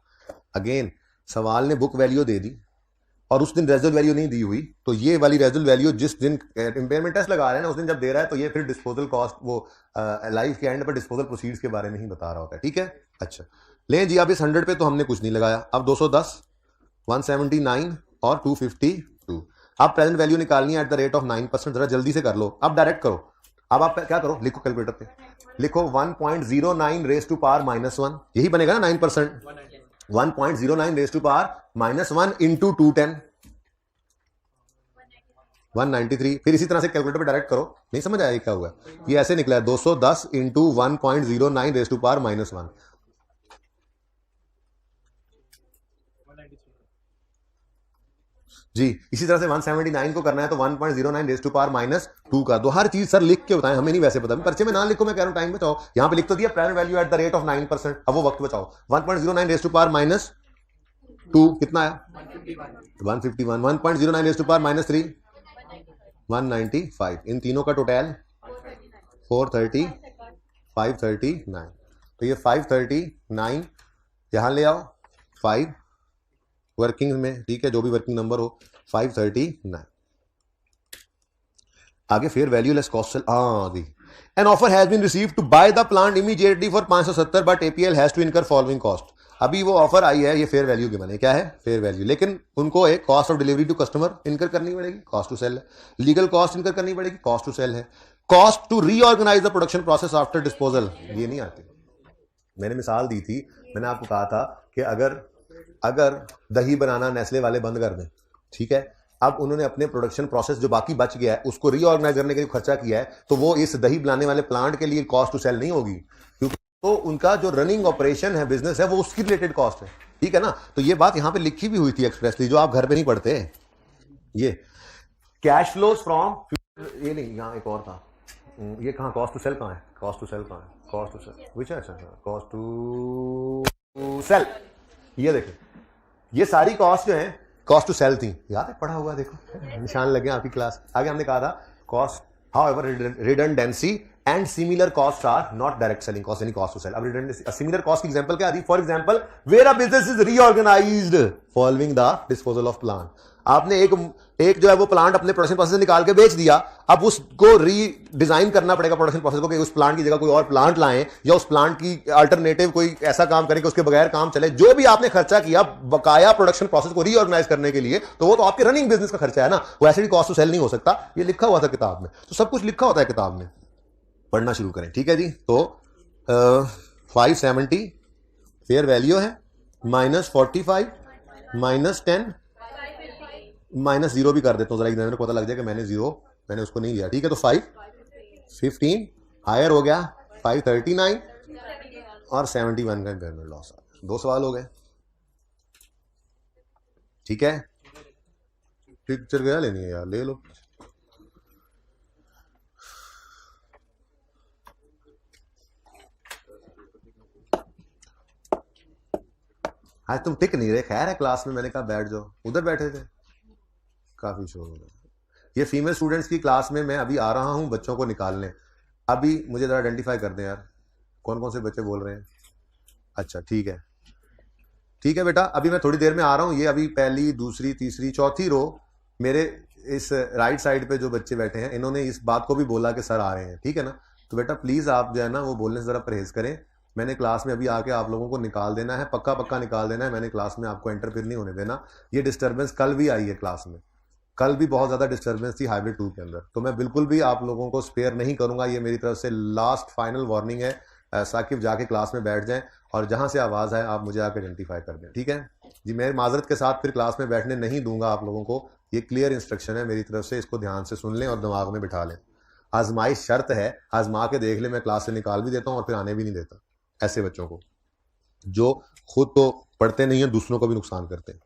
अगेन सवाल ने बुक वैल्यू दे दी और उस दिन रेजिडुअल वैल्यू नहीं दी हुई, तो ये वाली रेजिडुअल वैल्यू जिस दिन इंपेयरमेंट टेस्ट लगा रहे हैं ना उस दिन जब दे रहा है, तो ये फिर डिस्पोजल कॉस्ट वो लाइफ के एंड पर डिस्पोजल प्रोसीड्स के बारे में ही बता रहा होता है, ठीक है। अच्छा ले जी, अब इस 100 पे तो हमने कुछ नहीं लगाया, अब 210, 179 और 252। अब प्रेजेंट वैल्यू निकालनी है एट द रेट ऑफ 9%, जरा जल्दी से कर लो, अब डायरेक्ट करो। अब आप क्या करो, लिखो कैलकुलेटर पे, लिखो 1.09 रेज टू पावर -1, यही बनेगा ना 9%, 1.09 रेज टू पावर -1 इंटू 210, 193। फिर इसी तरह से कैलकुलेटर पे डायरेक्ट करो, नहीं समझ आया क्या हुआ, ये ऐसे निकला है 210 इंटू 1.09 रेज टू पावर -1 जी। इसी तरह से 179 को करना है तो 1.09 रेज टू पावर -2 का दो, हर चीज सर लिख के बताएं, हमें नहीं वैसे पता, पर्चे में ना लिखो, मैं कह रहा हूं टाइम बचाओ, यहां पे लिख तो दिया present value at the rate of 9%, अब वो वक्त बचाओ। 1.09 रेज टू पावर -2 कितना आया, 151, 1.09 रेज टू पावर -3 195, इन तीनों का टोटल 430, 539, तो ये 539 यहां ले आओ, 5 वर्किंग में, ठीक है, जो भी वर्किंग नंबर हो, 539। आगे fair value less cost sale, the an offer has been received to buy the plant immediately for 570 but APL has to incur following cost. अभी वो ऑफर आई है, ये फेयर वैल्यू के बने, क्या है फेयर वैल्यू, लेकिन उनको एक cost of delivery to customer incur करनी पड़ेगी, कॉस्ट टू सेल है, लीगल कॉस्ट इनकर करनी पड़ेगी, कॉस्ट टू सेल है, cost to reorganise the production process after disposal, ये नहीं आती। मैंने मिसाल दी थी, मैंने आपको कहा था कि अगर दही बनाना नेस्ले वाले बंद कर दें, ठीक है, अब उन्होंने अपने प्रोडक्शन प्रोसेस जो बाकी बच गया है उसको रीऑर्गेनाइज करने के लिए खर्चा किया है, तो वो इस दही बनाने वाले प्लांट के लिए कॉस्ट टू सेल नहीं होगी, क्योंकि तो उनका जो रनिंग ऑपरेशन है, बिजनेस है, वो उसकी रिलेटेड कॉस्ट है, ठीक है ना। तो ये बात यहां पे लिखी भी हुई थी एक्सप्रेसली, जो आप घर पे नहीं पढ़ते। ये कैश फ्लोज फ्रॉम, ये नहीं, यहां एक और था, ये कहां, कॉस्ट टू सेल कहां है, कॉस्ट टू सेल कहां है, कॉस्ट टू सेल विच है, कॉस्ट टू सेल, ये देखिए ये सारी कॉस्ट जो है कॉस्ट टू सेल थी, याद है पढ़ा हुआ, देखो निशान लगे आपकी क्लास। आगे हमने कहा था cost however redundancy and similar cost are not direct selling cost, यानी कॉस्ट टू सेल। अब रिडंडेंसी सिमिलर कॉस्ट की एग्जांपल क्या आ रही? For example where a business is reorganised following the disposal of plant. आपने एक जो है वो प्लांट अपने प्रोडक्शन प्रोसेस से निकाल के बेच दिया, अब उसको रीडिजाइन करना पड़ेगा प्रोडक्शन प्रोसेस को कि उस प्लांट की जगह कोई और प्लांट लाएं या उस प्लांट की अल्टरनेटिव कोई ऐसा काम करें कि उसके बगैर काम चले। जो भी आपने खर्चा किया बकाया प्रोडक्शन प्रोसेस को रीऑर्गेनाइज करने के लिए, तो वो तो आपके रनिंग बिजनेस का खर्चा है ना, वो ऐसे भी कॉस्ट टू सेल नहीं हो सकता। ये लिखा हुआ था किताब में, तो सब कुछ लिखा होता है किताब में, पढ़ना शुरू करें। ठीक है जी, तो 570 फेयर वैल्यू है, -45 -10 -0 भी कर देता हूं, जरा एग्जामिनर को पता लग जाए कि मैंने उसको नहीं लिया। ठीक है, तो 515 हायर हो गया 539 और 71 का इम्पेयरमेंट लॉस। 2 सवाल हो गए। ठीक है, पिक्चर गया लेनी है यार, ले लो। आज तुम टिक नहीं रहे। खैर है, क्लास में मैंने कहा बैठ जाओ, उधर बैठे थे, काफी शोर हो रहा। ये फीमेल स्टूडेंट्स की क्लास में मैं अभी आ रहा हूं बच्चों को निकालने। अभी मुझे जरा आइडेंटिफाई कर दें यार, कौन कौन से बच्चे बोल रहे हैं। अच्छा ठीक है बेटा, अभी मैं थोड़ी देर में आ रहा हूं। ये अभी पहली, दूसरी, तीसरी, चौथी रो मेरे इस राइट साइड पे जो बच्चे बैठे हैं, इन्होंने इस बात को भी बोला कि सर आ रहे हैं। ठीक है ना, तो बेटा प्लीज आप जो है ना वो बोलने से जरा परहेज करें। मैंने क्लास में अभी आके आप लोगों को निकाल देना है, पक्का निकाल देना है। मैंने क्लास में आपको एंटर फिर नहीं होने देना। ये डिस्टर्बेंस कल भी आई है क्लास में, कल भी बहुत ज्यादा डिस्टर्बेंस थी हाइब्रिड 2 के अंदर, तो मैं बिल्कुल भी आप लोगों को स्पेयर नहीं करूंगा। ये मेरी तरफ से लास्ट फाइनल वार्निंग है। साकिब जाके क्लास में बैठ जाएं और जहां से आवाज आए आप मुझे आके आइडेंटिफाई कर दें। ठीक है जी, मैं माजरत के साथ फिर क्लास में बैठने नहीं दूंगा आप लोगों को। ये क्लियर इंस्ट्रक्शन है मेरी तरफ से, इसको ध्यान से सुन लें और दिमाग में बिठा लें। आजमाइश शर्त है, आजमा के देख ले। मैं क्लास से निकाल भी देता हूं और फिर आने भी नहीं देता ऐसे बच्चों को जो खुद तो पढ़ते नहीं है, दूसरों को भी नुकसान करते हैं।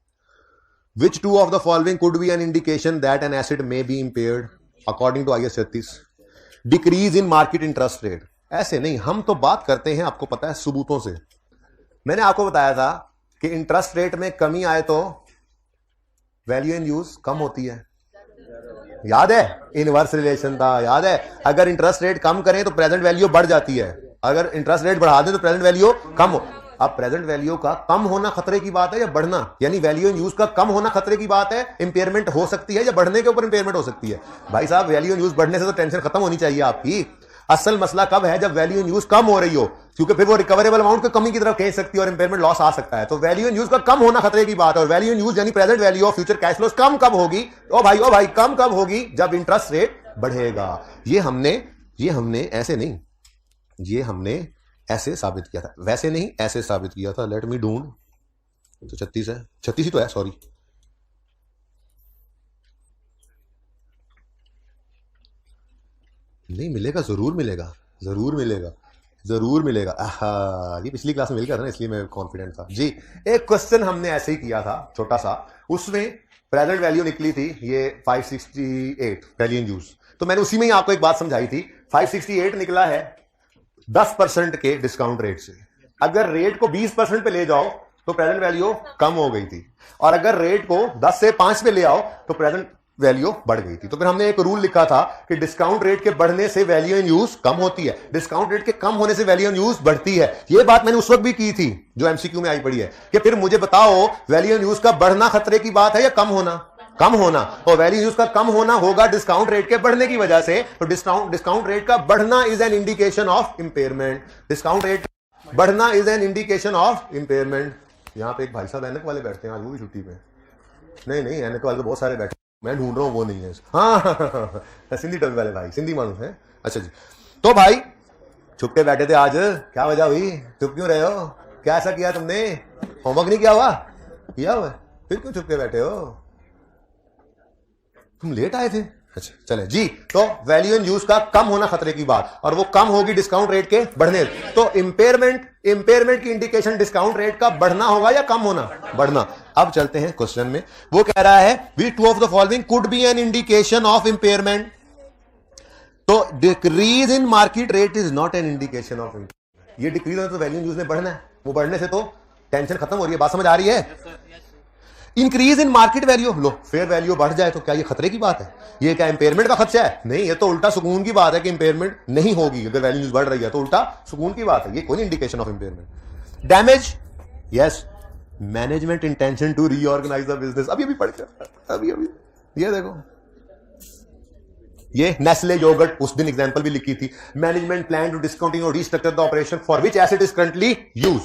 Which two of the following could be an indication that an asset may be impaired according to IAS 36? Decrease in market interest rate। ऐसे नहीं, हम तो बात करते हैं, आपको पता है, सबूतों से। मैंने आपको बताया था कि इंटरेस्ट रेट में कमी आए तो वैल्यू इन यूज कम होती है, याद है? इनवर्स रिलेशन था, याद है? अगर इंटरेस्ट रेट कम करें तो प्रेजेंट वैल्यू बढ़ जाती है, अगर इंटरेस्ट रेट बढ़ा दें तो प्रेजेंट वैल्यू कम हो। अब प्रेजेंट वैल्यू का कम होना खतरे की बात है या बढ़ना, यानी वैल्यू इन यूज का कम होना खतरे की बात है? इंपेयरमेंट हो सकती है या बढ़ने के ऊपर इंपेयरमेंट हो सकती है? भाई साहब, वैल्यू इन यूज बढ़ने से तो टेंशन खत्म होनी चाहिए आपकी। असल मसला कब है? जब वैल्यू इन यूज कम हो रही हो, क्योंकि फिर वो रिकवरेबल अमाउंट की कमी की तरफ कह सकती है और इंपेयरमेंट लॉस आ सकता है। तो वैल्यू इन यूज का कम होना खतरे की बात है, और वैल्यू इन यूज यानी present value of future cash flows कम कब होगी? ओ भाई कम कब होगी? जब इंटरेस्ट रेट बढ़ेगा। ये हमने ऐसे नहीं, ये हमने ऐसे साबित किया था, वैसे नहीं ऐसे साबित किया था। लेट मी ढूंढ, तो 36 है, 36 ही तो है, सॉरी। नहीं मिलेगा, जरूर मिलेगा, जरूर मिलेगा, जरूर मिलेगा। ये पिछली क्लास में मिल गया था ना, इसलिए मैं कॉन्फिडेंट था जी। एक क्वेश्चन हमने ऐसे ही किया था छोटा सा, उसमें प्रेजेंट वैल्यू निकली थी ये 568 वैल्यू इन यूज। तो मैंने उसी में ही आपको एक बात समझाई थी। 568 निकला है 10% के डिस्काउंट रेट से। अगर रेट को 20% पे ले जाओ तो प्रेजेंट वैल्यू कम हो गई थी, और अगर रेट को 10 से 5 पे ले आओ तो प्रेजेंट वैल्यू बढ़ गई थी। तो फिर हमने एक रूल लिखा था कि डिस्काउंट रेट के बढ़ने से वैल्यू इन यूज कम होती है, डिस्काउंट रेट के कम होने से वैल्यू इन यूज बढ़ती है। ये बात मैंने उस वक्त भी की थी जो एमसीक्यू में आई पड़ी है कि फिर मुझे बताओ वैल्यू इन यूज का बढ़ना खतरे की बात है या कम होना? कम होना। और वैल्यू यूज का कम होना होगा डिस्काउंट रेट के बढ़ने की वजह से। तो डिस्काउंट रेट का बढ़ना is an indication of impairment. Discount rate बढ़ना is an indication of impairment. यहां पे एक भाई साहब एनक वाले बैठते हैं, आज वो भी छुट्टी पे। नहीं एनक वाले तो बहुत सारे बैठे, मैं ढूंढ रहा हूं, वो नहीं है। हाँ सिंधी टोपी वाले भाई, सिंधी मानुस है। अच्छा जी, तो भाई छुप के बैठे थे आज, क्या वजह हुई? चुप क्यों रहे हो? क्या ऐसा किया तुमने? होमवर्क नहीं किया हुआ? किया हुआ, फिर क्यों छुप के बैठे हो? तुम लेट आए थे? अच्छा चले जी। तो वैल्यू इन यूज का कम होना खतरे की बात, और वो कम होगी डिस्काउंट रेट के बढ़ने। तो इंपेयरमेंट की इंडिकेशन डिस्काउंट रेट का बढ़ना होगा या कम होना? बढ़ना। अब चलते हैं क्वेश्चन में। वो कह रहा है which two of the following could be an indication of impairment? तो decrease in market rate is not an indication of impairment. ये डिक्रीज होने तो वैल्यू इन यूज में बढ़ना है, वो बढ़ने से तो टेंशन खत्म हो रही है। बात समझ आ रही है? Increase in market value, low fair value बढ़ जाए तो क्या ये खतरे की बात है? ये क्या इंपेयरमेंट का खर्चा है? नहीं, ये तो उल्टा सुकून की बात है कि इंपेयरमेंट नहीं होगी अगर वैल्यूज बढ़ रही है, तो उल्टा सुकून की बात है, ये कोई indication of impairment. Damage, yes, management intention to reorganise the business, अभी अभी पढ़ के अभी ये देखो, ये नेस्ले योगर्ट उस दिन एग्जांपल भी लिखी थी, मैनेजमेंट प्लान टू डिस्काउंटिंग और restructure the operation for which asset is currently use.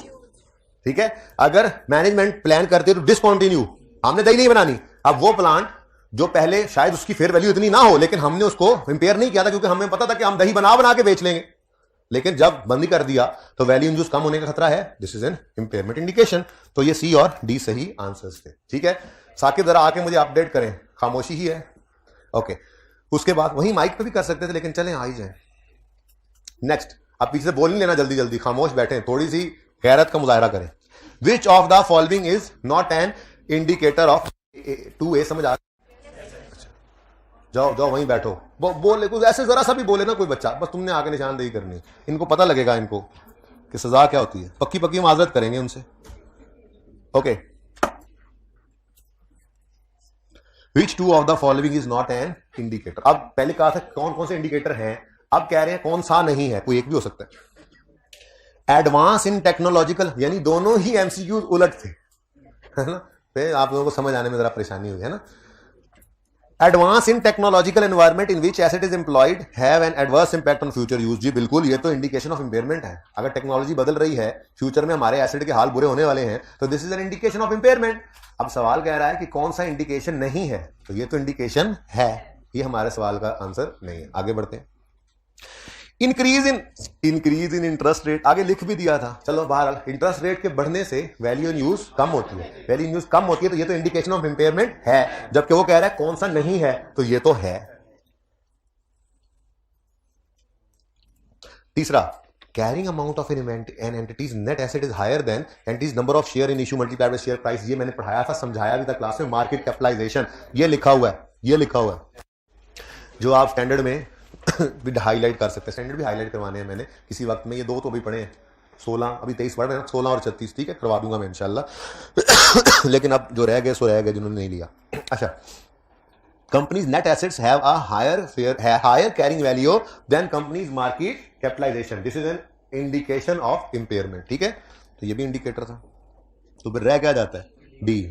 ठीक है, अगर मैनेजमेंट प्लान करते तो डिसकंटिन्यू, हमने दही नहीं बनानी। अब वो प्लांट जो पहले शायद उसकी फेयर वैल्यू इतनी ना हो, लेकिन हमने उसको इंपेयर नहीं किया था क्योंकि हमें पता था कि हम दही बना के बेच लेंगे, लेकिन जब बंदी कर दिया तो वैल्यू इन यूज कम होने का खतरा है, this is N impairment indication. तो ये सी और डी सही आंसर्स थे। ठीक है, साकिब जरा आके मुझे अपडेट करें, खामोशी ही है। ओके, उसके बाद वही माइक पे भी कर सकते थे, लेकिन चलें आ ही जाए। नेक्स्ट, अब पीछे से बोल नहीं लेना, जल्दी जल्दी खामोश बैठे, थोड़ी सी गैरत का मुजाहरा करें। Which of the following is not an indicator of 2A, समझ आ? जाओ जाओ वहीं बैठो, बोले कुछ ऐसे जरा सा भी बोले ना कोई बच्चा, बस तुमने आगे निशानदेही करनी, इनको पता लगेगा इनको कि सजा क्या होती है, पक्की पक्की माजरत करेंगे उनसे। Okay, which two of the following is not an indicator. अब पहले कहा था कौन कौन से इंडिकेटर हैं, अब कह रहे हैं कौन सा नहीं है, कोई एक भी हो सकता है। एडवांस इन टेक्नोलॉजिकल, यानी दोनों ही एमसीक्यूज उलट थे, है ना, फिर आप लोगों को समझ आने में जरा परेशानी हुई है ना। Advance in technological environment in which asset is employed have an adverse impact on future use. जी बिल्कुल, ये तो इंडिकेशन ऑफ इंपेयरमेंट है। अगर टेक्नोलॉजी बदल रही है, फ्यूचर में हमारे एसेट के हाल बुरे होने वाले हैं, तो this is an indication of impairment. अब सवाल कह रहा है कि कौन सा इंडिकेशन नहीं है, तो ये तो इंडिकेशन है, ये हमारे सवाल का आंसर नहीं है। आगे बढ़ते हैं। इंक्रीज इन इंटरेस्ट रेट, आगे लिख भी दिया था, चलो बहरहाल इंटरेस्ट रेट के बढ़ने से वैल्यू इन यूज कम होती है, वैल्यू इन यूज कम होती है, तो ये तो इंडिकेशन ऑफ इंपेयरमेंट है। जबकि वो कह रहा है कौन सा नहीं है, तो ये तो है। तीसरा, carrying amount of an entity's net asset is higher than entity's number of share in issue multiplied by share price. ये मैंने पढ़ाया था, समझाया भी था क्लास में, मार्केट कैपिटलाइजेशन ये लिखा हुआ है, ये लिखा हुआ है, जो आप स्टैंडर्ड में भी हाईलाइट कर सकते हैं। स्टैंडर्ड भी हाईलाइट करवाने हैं मैंने किसी वक्त में, ये दो तो अभी पढ़े हैं, 16 अभी 23 पढ़ रहे हैं, 16 और 36, ठीक है, करवा दूंगा मैं इंशाल्लाह। लेकिन अब जो रह गए सो रह गए, जिन्होंने नहीं लिया। अच्छा, company's net assets have a higher carrying value than company's market capitalisation, this is an indication of impairment. ठीक है, तो ये भी इंडिकेटर था। तो फिर रह क्या जाता है, डी।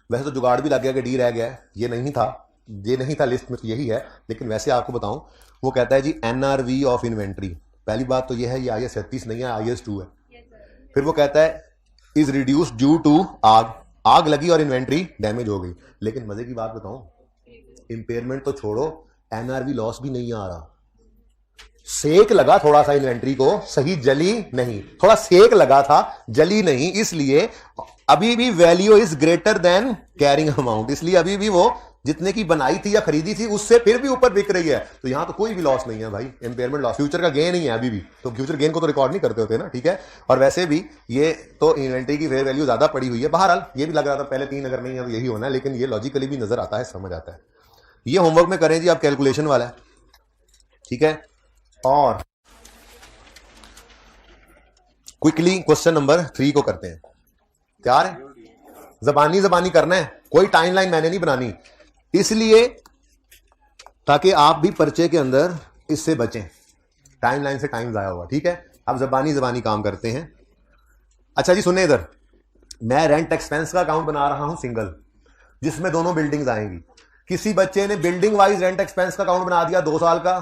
वैसे तो जुगाड़ भी लग गया कि डी रह गया है, ये नहीं था लिस्ट में, तो यही है। लेकिन वैसे आपको बताऊं, वो कहता है जी एनआरवी ऑफ इन्वेंट्री। पहली बात तो यह है, ये IS 36 नहीं है, IS 2 है। फिर वो कहता है इज रिड्यूस ड्यू टू आग लगी और इन्वेंट्री डैमेज हो गई। लेकिन मजे की बात बताऊं, इंपेयरमेंट तो छोड़ो, एनआरवी लॉस भी नहीं आ रहा। सेक लगा थोड़ा सा इन्वेंट्री को, सही जली नहीं, थोड़ा सेक लगा था, जली नहीं, इसलिए अभी भी value is greater than carrying amount, इसलिए अभी भी वो जितने की बनाई थी या खरीदी थी उससे फिर भी ऊपर बिक रही है। तो यहां तो कोई भी लॉस नहीं है भाई, इंपेयरमेंट लॉस, फ्यूचर का गेन ही है अभी भी, तो फ्यूचर गेन को तो रिकॉर्ड नहीं करते होते ना। ठीक है, और वैसे भी ये तो इन्वेंट्री की फेयर वैल्यू ज्यादा पड़ी हुई है। बहरहाल ये भी लग रहा था पहले 3 अगर नहीं है तो यही होना है, लेकिन ये लॉजिकली भी नजर आता है, समझ आता है। ये होमवर्क में करें जी, आप कैलकुलेशन वाला है। ठीक है, और क्विकली क्वेश्चन नंबर 3 को करते हैं। तैयार है? जबानी करना है, कोई टाइमलाइन मैंने नहीं बनानी, इसलिए ताकि आप भी पर्चे के अंदर इससे बचें, टाइमलाइन से टाइम जाया हुआ। ठीक है, अब जबानी काम करते हैं। अच्छा जी सुने इधर, मैं रेंट एक्सपेंस का अकाउंट बना रहा हूं सिंगल, जिसमें दोनों बिल्डिंग्स आएंगी। किसी बच्चे ने बिल्डिंग वाइज रेंट एक्सपेंस का अकाउंट बना दिया 2 साल का,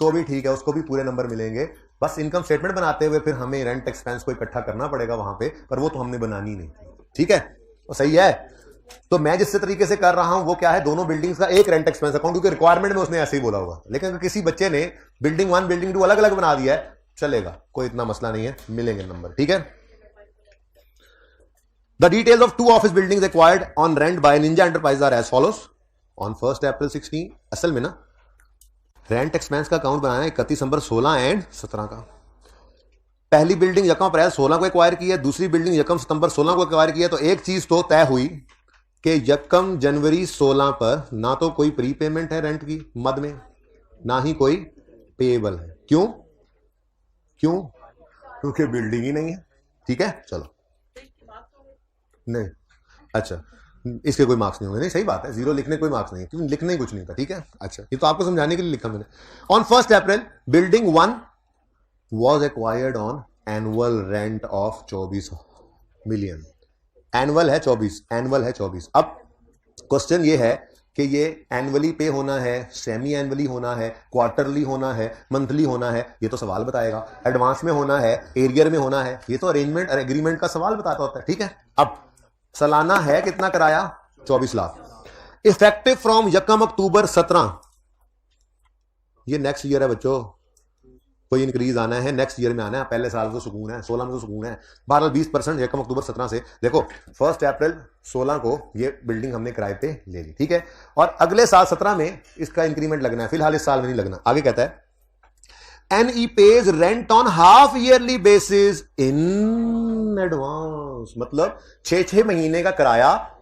तो भी ठीक है, उसको भी पूरे नंबर मिलेंगे। बस इनकम स्टेटमेंट बनाते हुए फिर हमें रेंट एक्सपेंस को इकट्ठा करना पड़ेगा वहां पे, पर वो तो हमने बनानी नहीं। ठीक है, तो सही है। तो मैं जिस तरीके से कर रहा हूं वो क्या है, दोनों बिल्डिंग्स का एक रेंट एक्सपेंस अकाउंट, क्योंकि रिक्वायरमेंट में उसने ऐसे ही बोला होगा। लेकिन अगर किसी बच्चे ने बिल्डिंग 1 बिल्डिंग 2 अलग अलग बना दिया है, चलेगा, कोई इतना मसला नहीं है, मिलेंगे नंबर। ठीक है, the details of 2 office buildings acquired on rent by Ninja enterprise are as follows on 1 April 16। असल में ना रेंट एक्सपेंस का अकाउंट बनाना है 31 दिसंबर 16 एंड 17 का। पहली बिल्डिंग 1 अप्रैल 16 को एक्वायर की है, दूसरी बिल्डिंग 1 सितंबर 16 को एक्वायर की है। तो एक चीज तो तय हुई कि 1 जनवरी 16 पर ना तो कोई प्री पेमेंट है रेंट की मद में, ना ही कोई पेएबल है। क्यों? क्योंकि बिल्डिंग ही नहीं है। ठीक है, चलो नहीं, अच्छा इसके कोई मार्क्स नहीं होंगे। नहीं, सही बात है, 0 लिखने कोई मार्क्स नहीं है, क्योंकि लिखने ही कुछ नहीं था। ठीक है, अच्छा, ये तो आपको समझाने के लिए लिखा मैंने। On 1 April building 1 was acquired on annual rent of 24 million. Annual है 24, एनुअल है 24। अब क्वेश्चन ये है कि ये एनुअली पे होना है, सेमी एनुअली होना है, क्वार्टरली होना है, मंथली होना है, ये तो सवाल बताएगा। एडवांस में होना है, एरियर में होना है, ये तो अरेंजमेंट और एग्रीमेंट का सवाल बताता होता है। ठीक है, अब सालाना है कितना किराया, 24 लाख। इफेक्टिव फ्रॉम 1 अक्टूबर 17, ये नेक्स्ट ईयर है बच्चों, कोई इंक्रीज आना है नेक्स्ट ईयर में आना है, पहले साल तो सुकून है, 16 में तो सुकून है। 12-20% 1 अक्टूबर 17 से। देखो 1 अप्रैल 16 को ये बिल्डिंग हमने किराए पे ले ली, ठीक है, और अगले साल 17 में इसका इंक्रीमेंट लगना है, फिलहाल इस साल में नहीं लगना। आगे कहता है NE pays rent on half yearly basis in advance, मतलब 6 महीने का किराया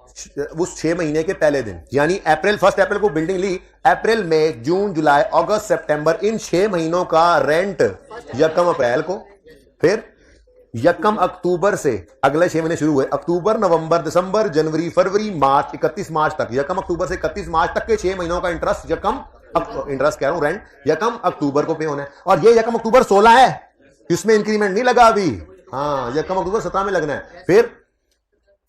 उस 6 महीने के पहले दिन, यानी 1 अप्रैल को बिल्डिंग ली, अप्रैल मई जून जुलाई अगस्त सितंबर, इन 6 महीनों का रेंट 1 अप्रैल को, फिर 1 अक्टूबर से अगले 6 महीने शुरू हुए, अक्टूबर नवंबर दिसंबर जनवरी फरवरी मार्च 31 मार्च तक, 1 अक्टूबर से 31 मार्च तक के 6 महीनों का इंटरेस्ट इंटरेस्ट कह रहा हूं, रेंट 1 अक्टूबर को पे होना है। और ये 1 अक्टूबर 16 है, इसमें इंक्रीमेंट नहीं लगा अभी, हाँ 1 अक्टूबर 17 में लगना है। फिर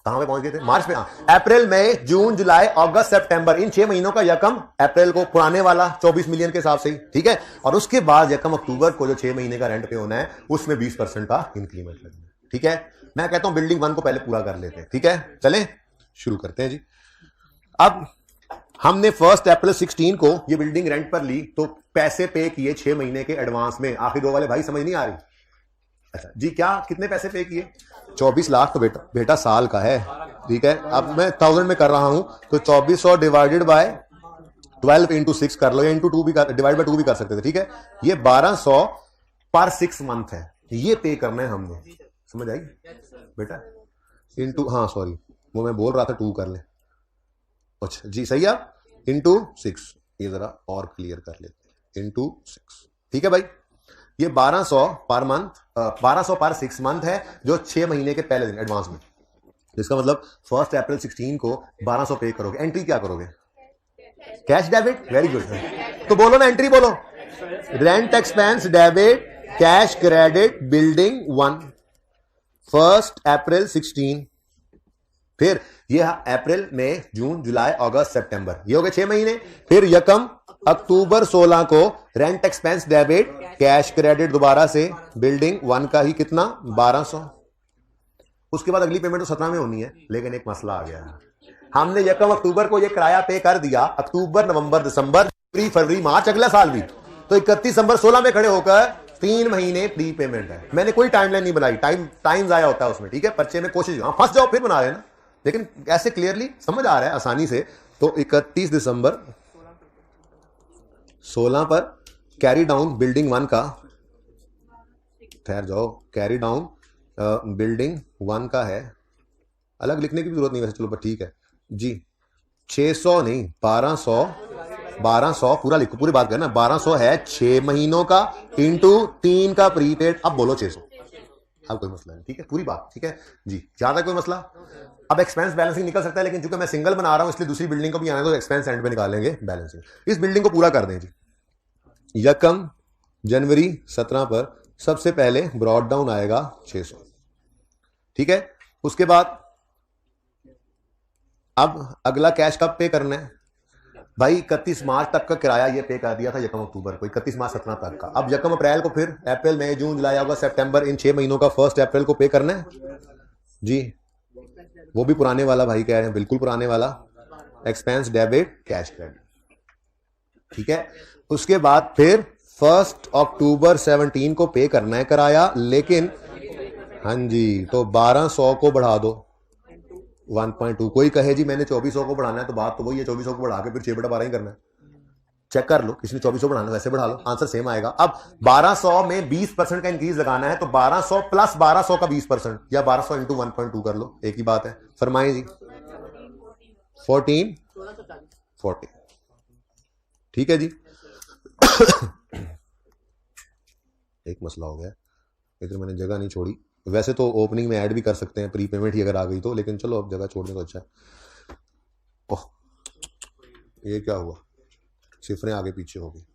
कहां पे पहुंच गए थे, मार्च में, अप्रैल मई जून जुलाई अगस्त सितंबर, इन 6 महीनों का 1 अप्रैल को पुराने वाला 24 मिलियन के हिसाब से, ठीक है, और उसके बाद 1 अक्टूबर को जो 6 महीने का रेंट पे होना है उसमें 20% का इंक्रीमेंट लगना है। ठीक है, मैं कहता हूं बिल्डिंग 1 को पहले पूरा कर लेते हैं। ठीक है, चलें शुरू करते हैं जी। अब हमने 1 अप्रैल 16 को ये बिल्डिंग रेंट पर ली, तो पैसे पे किए 6 महीने के एडवांस में। आखिर 2 वाले भाई समझ नहीं आ रही, अच्छा जी, क्या कितने पैसे पे किए, 24 लाख तो बेटा साल का है, ठीक है। अब मैं 1000 में कर रहा हूं, तो 2400 डिवाइडेड बाय 12 इंटू 6 कर लो, या इंटू 2 भी डिवाइड बाय 2 भी कर सकते थे, ठीक है। ये 1200 पर 6 मंथ है, ये पे करना है हमने, समझ आई बेटा, इंटू, हाँ सॉरी वो मैं बोल रहा था 2 कर ले, अच्छा जी सही है, इंटू 6, ये जरा और क्लियर कर लेते हैं, इंटू 6, ठीक है भाई। ये 1200 पर मंथ, 1200 पर 6 मंथ है, जो 6 महीने के पहले दिन एडवांस में, जिसका मतलब 1 अप्रैल 16 को 1200 पे करोगे। एंट्री क्या करोगे, कैश डेबिट, वेरी गुड, तो बोलो ना एंट्री बोलो, rent expense debit cash credit building 1 1 April 16, फिर ये अप्रैल मई जून जुलाई अगस्त सितंबर, ये हो गए 6 महीने। फिर 1 अक्टूबर 16 को rent expense debit cash credit दोबारा से बिल्डिंग 1 का ही कितना 1200। उसके बाद अगली पेमेंट तो 17 में होनी है, लेकिन एक मसला आ गया, हमने 1 अक्टूबर को ये किराया पे कर दिया, अक्टूबर नवंबर दिसंबर फरवरी मार्च अगला साल भी, तो 31 दिसंबर 16 में खड़े होकर 3 महीने प्री पेमेंट है। मैंने कोई टाइमलाइन नहीं बनाई, टाइम जाया होता है उसमें, ठीक है, पर्चे में कोशिश, हाँ फंस जाओ फिर बना लेना, लेकिन ऐसे क्लियरली समझ आ रहा है आसानी से। तो 31 दिसंबर 16 पर कैरी डाउन बिल्डिंग 1 का, ठहर जाओ, कैरी डाउन बिल्डिंग 1 का है, अलग लिखने की भी जरूरत नहीं वैसे, चलो पर ठीक है जी, 600 नहीं 1200 पूरा लिखो, पूरी बात करना, 1200 है 6 महीनों का इंटू 3 का प्रीपेड, अब बोलो 600, अब कोई मसला नहीं, ठीक है, पूरी बात ठीक है जी, ज्यादा कोई मसला। अब एक्सपेंस बैलेंसिंग निकल सकता है, लेकिन चूंकि मैं सिंगल बना रहा हूं इसलिए दूसरी बिल्डिंग को भी आना है, तो एक्सपेंस एंड पे निकालेंगे बैलेंसिंग। इस बिल्डिंग को पूरा कर दें जी। 1 जनवरी 17 पर सबसे पहले ब्रॉड डाउन आएगा 600, ठीक है। उसके बाद अब अगला कैश कब पे करना है भाई, 31 मार्च तक का किराया ये पे कर दिया था 1 अक्टूबर को, 31 मार्च 17 तक का। अब 1 अप्रैल को फिर अप्रैल मई जून जुलाई अगस्त सितंबर, इन 6 महीनों का 1 अप्रैल को पे करना है जी। वो भी पुराने वाला भाई कह रहे हैं, बिल्कुल पुराने वाला, एक्सपेंस डेबिट कैश क्रेडिट, ठीक है। उसके बाद फिर 1 अक्टूबर 17 को पे करना है किराया, लेकिन हाँ जी, तो 1200 को बढ़ा दो 1.2, कोई कहे जी मैंने 2400 को बढ़ाना है, तो बात तो वही है, 2400 को बढ़ा के फिर 6/12 ही करना है, चेक कर लो, किसी ने 2400 बढ़ाना वैसे बढ़ा लो, आंसर सेम आएगा। अब 1200 में 20% का इंक्रीज लगाना है, तो 1200 प्लस 1200 का 20%, या 1200 इंटू 1.2 कर लो, एक ही बात है। फरमाइए जी, 14 ठीक है जी। एक मसला हो गया, इधर मैंने जगह नहीं छोड़ी, वैसे तो ओपनिंग में ऐड भी कर सकते हैं प्री पेमेंट ही अगर आ गई तो, लेकिन चलो अब जगह छोड़ने को अच्छा है। ओह, ये क्या हुआ, सिफरें आगे पीछे हो गई।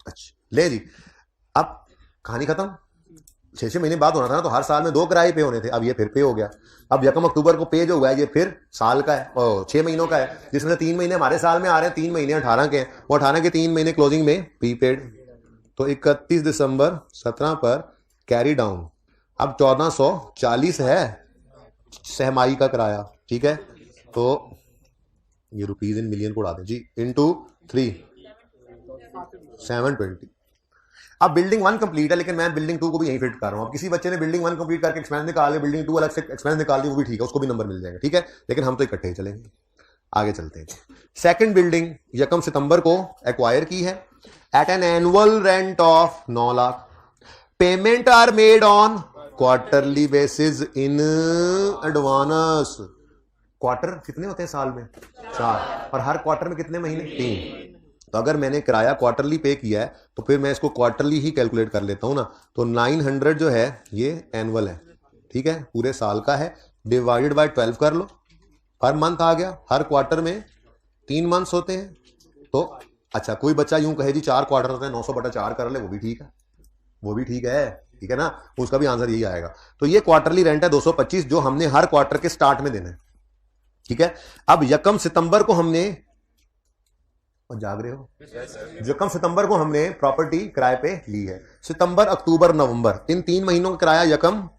अच्छा ले जी, अब कहानी खत्म। 6-6 महीने बाद होना था ना, तो हर साल में 2 किराए पे होने थे, अब ये फिर पे हो गया। अब यकम अक्टूबर को पे जो हुआ है ये फिर साल का है और 6 महीनों का है, जिसमें से 3 महीने हमारे साल में आ रहे हैं, 3 महीने 18 के हैं, वो 18 के 3 महीने क्लोजिंग में प्रीपेड। तो 31 दिसंबर 17 पर कैरी डाउन। अब 1440 है सहमाई का किराया, ठीक है। तो ये रुपीज इन मिलियन को उड़ा दें जी, इंटू 3 720। अब बिल्डिंग 1 कंप्लीट है, लेकिन मैं बिल्डिंग 2 को भी यहीं फिट कर रहा हूं। अब किसी बच्चे ने बिल्डिंग 1 कंप्लीट करके एक्सपेंस निकाल लिया, बिल्डिंग 2 अलग से एक्सपेंस निकाल ली, वो भी ठीक है, उसको भी नंबर मिल जाएगा, ठीक है। लेकिन हम तो इकट्ठे ही चलेंगे। आगे चलते हैं। सेकंड बिल्डिंग यकम सितंबर को एक्वायर की है at an annual rent of 9 lakh. Payment are made on quarterly basis in advance. Quarter कितने होते हैं साल में? 4, और हर क्वार्टर में कितने महीने? 3। तो अगर मैंने किराया क्वार्टरली पे किया है तो फिर मैं इसको क्वार्टरली ही कैलकुलेट कर लेता हूं ना। तो 900 जो है ये एनुअल है, ठीक है, पूरे साल का है, डिवाइडेड बाय 12 कर लो, पर मंथ आ गया। हर क्वार्टर में 3 मंथ्स होते हैं। तो अच्छा, कोई बच्चा यूं कहे जी 4 क्वार्टर होते हैं, 900/4 कर ले, वो भी ठीक है, वो भी ठीक है, ठीक है ना, उसका भी आंसर यही आएगा। तो ये क्वार्टरली रेंट है 225, जो हमने हर क्वार्टर के स्टार्ट में देना है, ठीक है। अब यकम सितंबर को हमने, और जाग रहे हो, यकम सितंबर को हमने प्रॉपर्टी किराए पे ली है। सितंबर, अक्टूबर, नवंबर, इन 3 महीनों का किराया यकम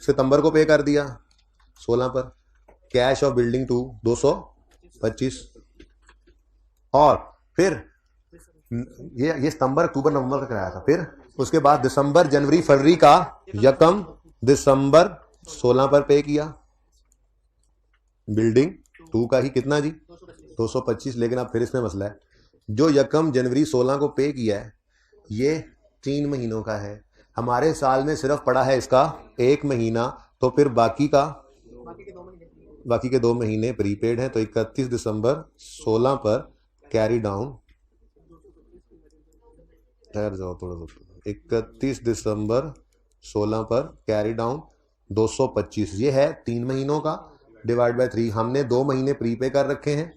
सितंबर को पे कर दिया 16 पर। कैश ऑफ बिल्डिंग 2 225, और फिर ये सितंबर, अक्टूबर, नवंबर का किराया था। फिर उसके बाद दिसंबर, जनवरी, फरवरी का यकम दिसंबर 16 पर पे किया। बिल्डिंग 2 का ही कितना जी? 225। लेकिन अब फिर इसमें मसला है, जो यकम जनवरी 16 को पे किया है ये 3 महीनों का है, हमारे साल में सिर्फ पड़ा है इसका 1 महीना, तो फिर बाकी के 2 महीने प्रीपेड हैं। तो 31 दिसंबर 16 पर कैरी डाउन, ठहर जाओ थोड़ा सा, 31 दिसंबर 16 पर कैरी डाउन 225, ये है 3 महीनों का, डिवाइड बाय 3। हमने 2 महीने प्रीपे कर रखे हैं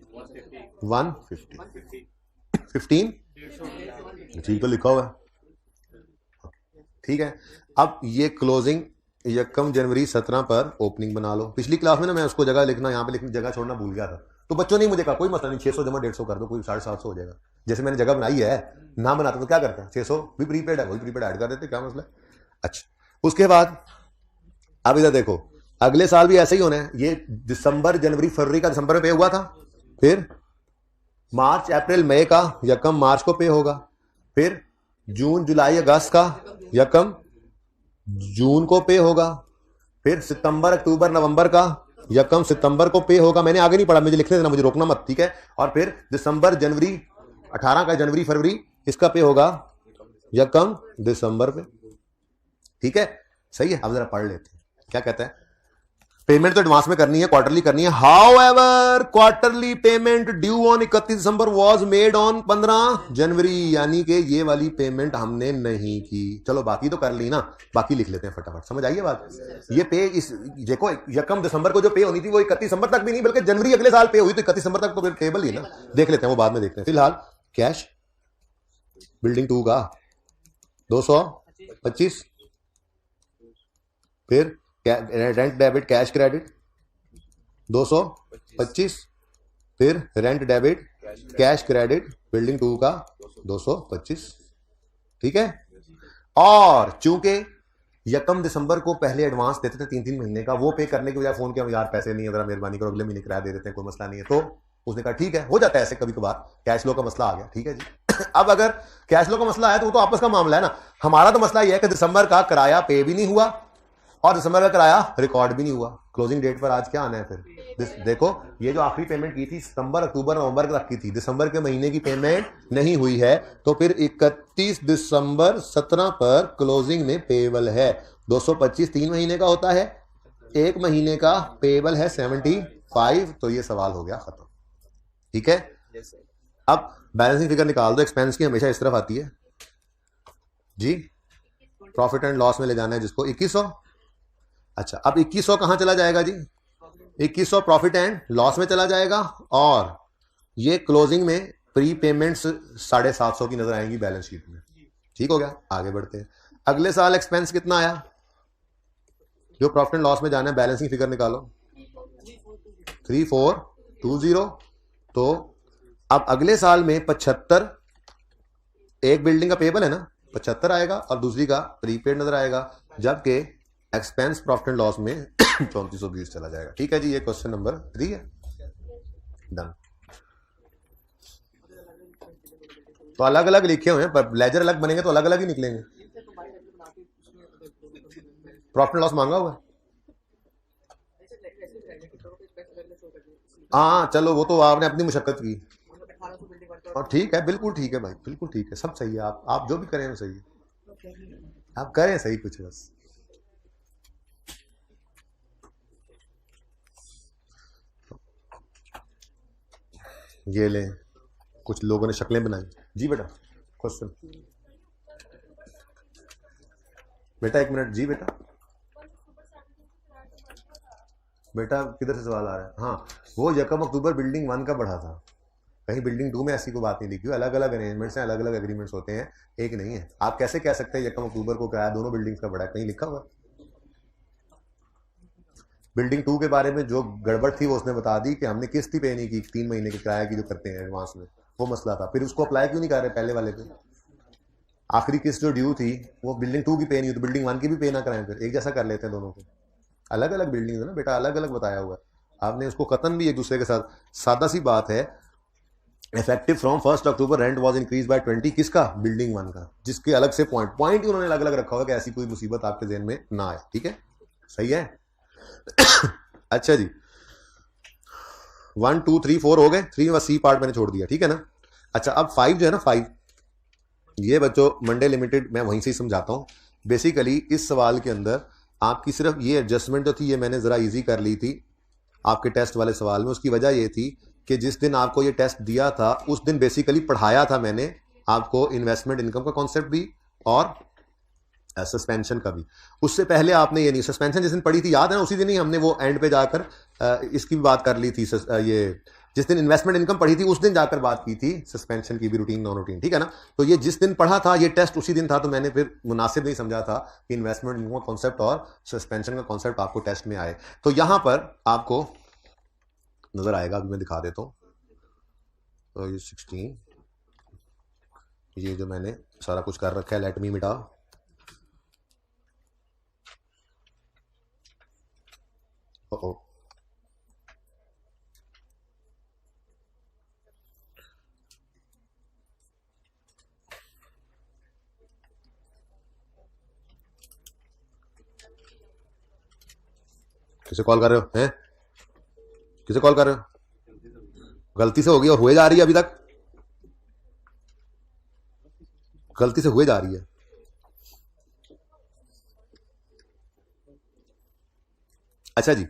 115, ठीक तो लिखा हुआ है, ठीक है। अब ये क्लोजिंग यकम जनवरी 17 पर ओपनिंग बना लो। पिछली क्लास में ना मैं उसको जगह लिखना, यहाँ पे लिखने जगह छोड़ना भूल गया था, तो बच्चों ने मुझे कहा कोई मसला नहीं, 600 जमा 150 कर दो, कोई 750 हो जाएगा। जैसे मैंने जगह बनाई है, ना बनाते तो क्या करते हैं, 600 भी प्रीपेड है, वही प्रीपेड ऐड कर देते, क्या मसला है। अच्छा, उसके बाद अब इधर देखो, अगले साल भी ऐसा ही होना है। ये दिसंबर, जनवरी, फरवरी का दिसंबर में पे हुआ था, फिर मार्च, अप्रैल, मई का यकम मार्च को पे होगा, फिर जून, जुलाई, अगस्त का यकम जून को पे होगा, फिर सितंबर, अक्टूबर, नवंबर का यकम सितंबर को पे होगा। मैंने आगे नहीं पढ़ा, मुझे लिखने देना, मुझे रोकना मत, ठीक है। और फिर दिसंबर, जनवरी 18 का जनवरी, फरवरी, इसका पे होगा यकम दिसंबर पे, ठीक है, सही है। अब जरा पढ़ लेते हैं क्या कहता है। पेमेंट तो एडवांस में करनी है, क्वार्टरली करनी है। However quarterly payment due on 31 December was made on 15 जनवरी, यानी कि ये वाली पेमेंट हमने नहीं की। चलो बाकी तो कर ली ना, बाकी लिख लेते हैं फटाफट, समझ आइए बात। ये पे इस देखो, यकम दिसंबर को जो पे होनी थी वो 31 दिसंबर तक भी नहीं, बल्कि जनवरी अगले साल पे हुई, तो 31 दिसंबर तक तो फिर पेबल ही ना, देख लेते हैं वो बाद में देखते हैं। फिलहाल कैश बिल्डिंग 2 का 225, फिर रेंट डेबिट कैश क्रेडिट 225, फिर rent debit cash credit building 2 का 225, ठीक है। और चूंकि यकम दिसंबर को पहले एडवांस देते थे 3-3 महीने का, वो पे करने की बजाय फोन किया यार पैसे नहीं है, जरा मेहरबानी करो अगले महीने किराया दे देते हैं, कोई मसला नहीं है। तो उसने कहा ठीक है, हो जाता है ऐसे कभी कभार, कैश फ्लो का मसला आ गया, ठीक है जी। अब अगर कैश फ्लो का मसला है तो वो तो आपस का मामला है ना। हमारा तो मसला यह है कि दिसंबर का किराया पे भी नहीं हुआ और दिसंबर का किराया रिकॉर्ड भी नहीं हुआ। क्लोजिंग डेट पर आज क्या आना है फिर, देखो ये जो आखिरी पेमेंट की थी सितंबर, अक्टूबर, नवंबर तक की थी, दिसंबर के महीने की पेमेंट नहीं हुई है, तो फिर 31 दिसंबर 17 पर क्लोजिंग में पेबल है 225, 3 महीने का होता है, 1 महीने का पेबल है 75। तो ये सवाल हो गया खत्म, ठीक है। अब बैलेंसिंग फिगर निकाल दो, एक्सपेंस की हमेशा इस तरफ आती है जी, प्रॉफिट एंड लॉस में ले जाना है जिसको 2100। अच्छा, अब 2100 कहां चला जाएगा जी, 2100 प्रॉफिट एंड लॉस में चला जाएगा और ये क्लोजिंग में प्री पेमेंट्स 750 की नजर आएंगी बैलेंस शीट में। ठीक हो गया, आगे बढ़ते हैं। अगले साल एक्सपेंस कितना आया, जो प्रॉफिट एंड लॉस में जाना है बैलेंसिंग फिगर निकालो, 3420। तो अब अगले साल में 75, एक बिल्डिंग का पेबल है ना, 75 आएगा और दूसरी का प्रीपेड नजर आएगा, जबकि एक्सपेंस प्रॉफिट एंड लॉस में 3420 चला जाएगा। ठीक है जी, ये क्वेश्चन नंबर 3 है। डन। तो अलग अलग लिखे हुए हैं, पर लेजर अलग बनेंगे तो अलग अलग ही निकलेंगे। प्रॉफिट एंड लॉस मांगा हुआ है, हाँ चलो वो तो आपने अपनी मुशक्कत की और ठीक है, बिल्कुल ठीक है भाई, बिल्कुल ठीक है, सब सही है। आप जो भी करें वो सही है, आप करें सही कुछ बस। ये ले, कुछ लोगों ने शक्लें बनाई जी। बेटा क्वेश्चन, बेटा एक मिनट जी। बेटा किधर से सवाल आ रहा है? हाँ, वो 1 अक्टूबर बिल्डिंग 1 का बढ़ा था, कहीं बिल्डिंग 2 में ऐसी कोई बात नहीं लिखी हुई। अलग अलग अरेंजमेंट्स हैं, अलग अलग एग्रीमेंट्स होते हैं, एक नहीं है। आप कैसे कह सकते हैं 1 अक्टूबर को किराया दोनों बिल्डिंग्स का बढ़ा है? कहीं लिखा हुआ? बिल्डिंग 2 के बारे में जो गड़बड़ थी वो उसने बता दी कि हमने किस्त ही पे नहीं की 3 महीने के किराया की जो करते हैं एडवांस में, वो मसला था। फिर उसको अप्लाई क्यों नहीं कर रहे पहले वाले पे? आखिरी किस्त जो ड्यू थी वो बिल्डिंग 2 की पे नहीं हुई तो बिल्डिंग 1 की भी पे ना कराएं, फिर एक जैसा कर लेते हैं दोनों को। अलग अलग बिल्डिंग है ना बेटा, अलग अलग बताया हुआ है आपने, उसको कतन भी एक दूसरे के साथ। सादा सी बात है, effective from 1 October rent was increase by 20, किसका? बिल्डिंग 1 का, जिसके अलग से पॉइंट ही उन्होंने अलग अलग रखा हुआ कि ऐसी कोई मुसीबत आपके ज़हन में ना आए। ठीक है, सही है। अच्छा जी, 1 2 3 4 हो गए, 3 बस सी पार्ट मैंने छोड़ दिया, ठीक है ना। अच्छा, अब 5 जो है ना, 5 ये बच्चों मंडे लिमिटेड मैं वहीं से ही समझाता हूँ। बेसिकली इस सवाल के अंदर आपकी सिर्फ ये एडजस्टमेंट जो थी ये मैंने ज़रा इजी कर ली थी आपके टेस्ट वाले सवाल में। उसकी वजह ये थी कि जिस दिन आपको ये टेस्ट दिया था उस दिन बेसिकली पढ़ाया था मैंने आपको इन्वेस्टमेंट इनकम का कॉन्सेप्ट भी और सस्पेंशन का भी। उससे पहले आपने ये नहीं, सस्पेंशन जिस दिन पढ़ी थी याद है ना, उसी दिन ही हमने वो एंड पे जाकर इसकी भी बात कर ली थी। ये जिस दिन इन्वेस्टमेंट इनकम पढ़ी थी उस दिन जाकर बात की थी सस्पेंशन की भी, रूटीन नॉन रूटीन, ठीक है ना। तो ये जिस दिन पढ़ा था ये टेस्ट उसी दिन था, तो मैंने फिर मुनासिब नहीं समझा था कि इन्वेस्टमेंट इनकम का कॉन्सेप्ट और सस्पेंशन का कॉन्सेप्ट आपको टेस्ट में आए। तो यहां पर आपको नजर आएगा, अभी मैं दिखा देता हूं। तो ये 16, ये जो मैंने सारा कुछ कर रखा है, लेट मी मिटा। ओ किसे कॉल कर रहे हो हैं? किसे कॉल कर रहे हो? गलती से होगी और हुए जा रही है, अभी तक गलती से हुए जा रही है। अच्छा जी,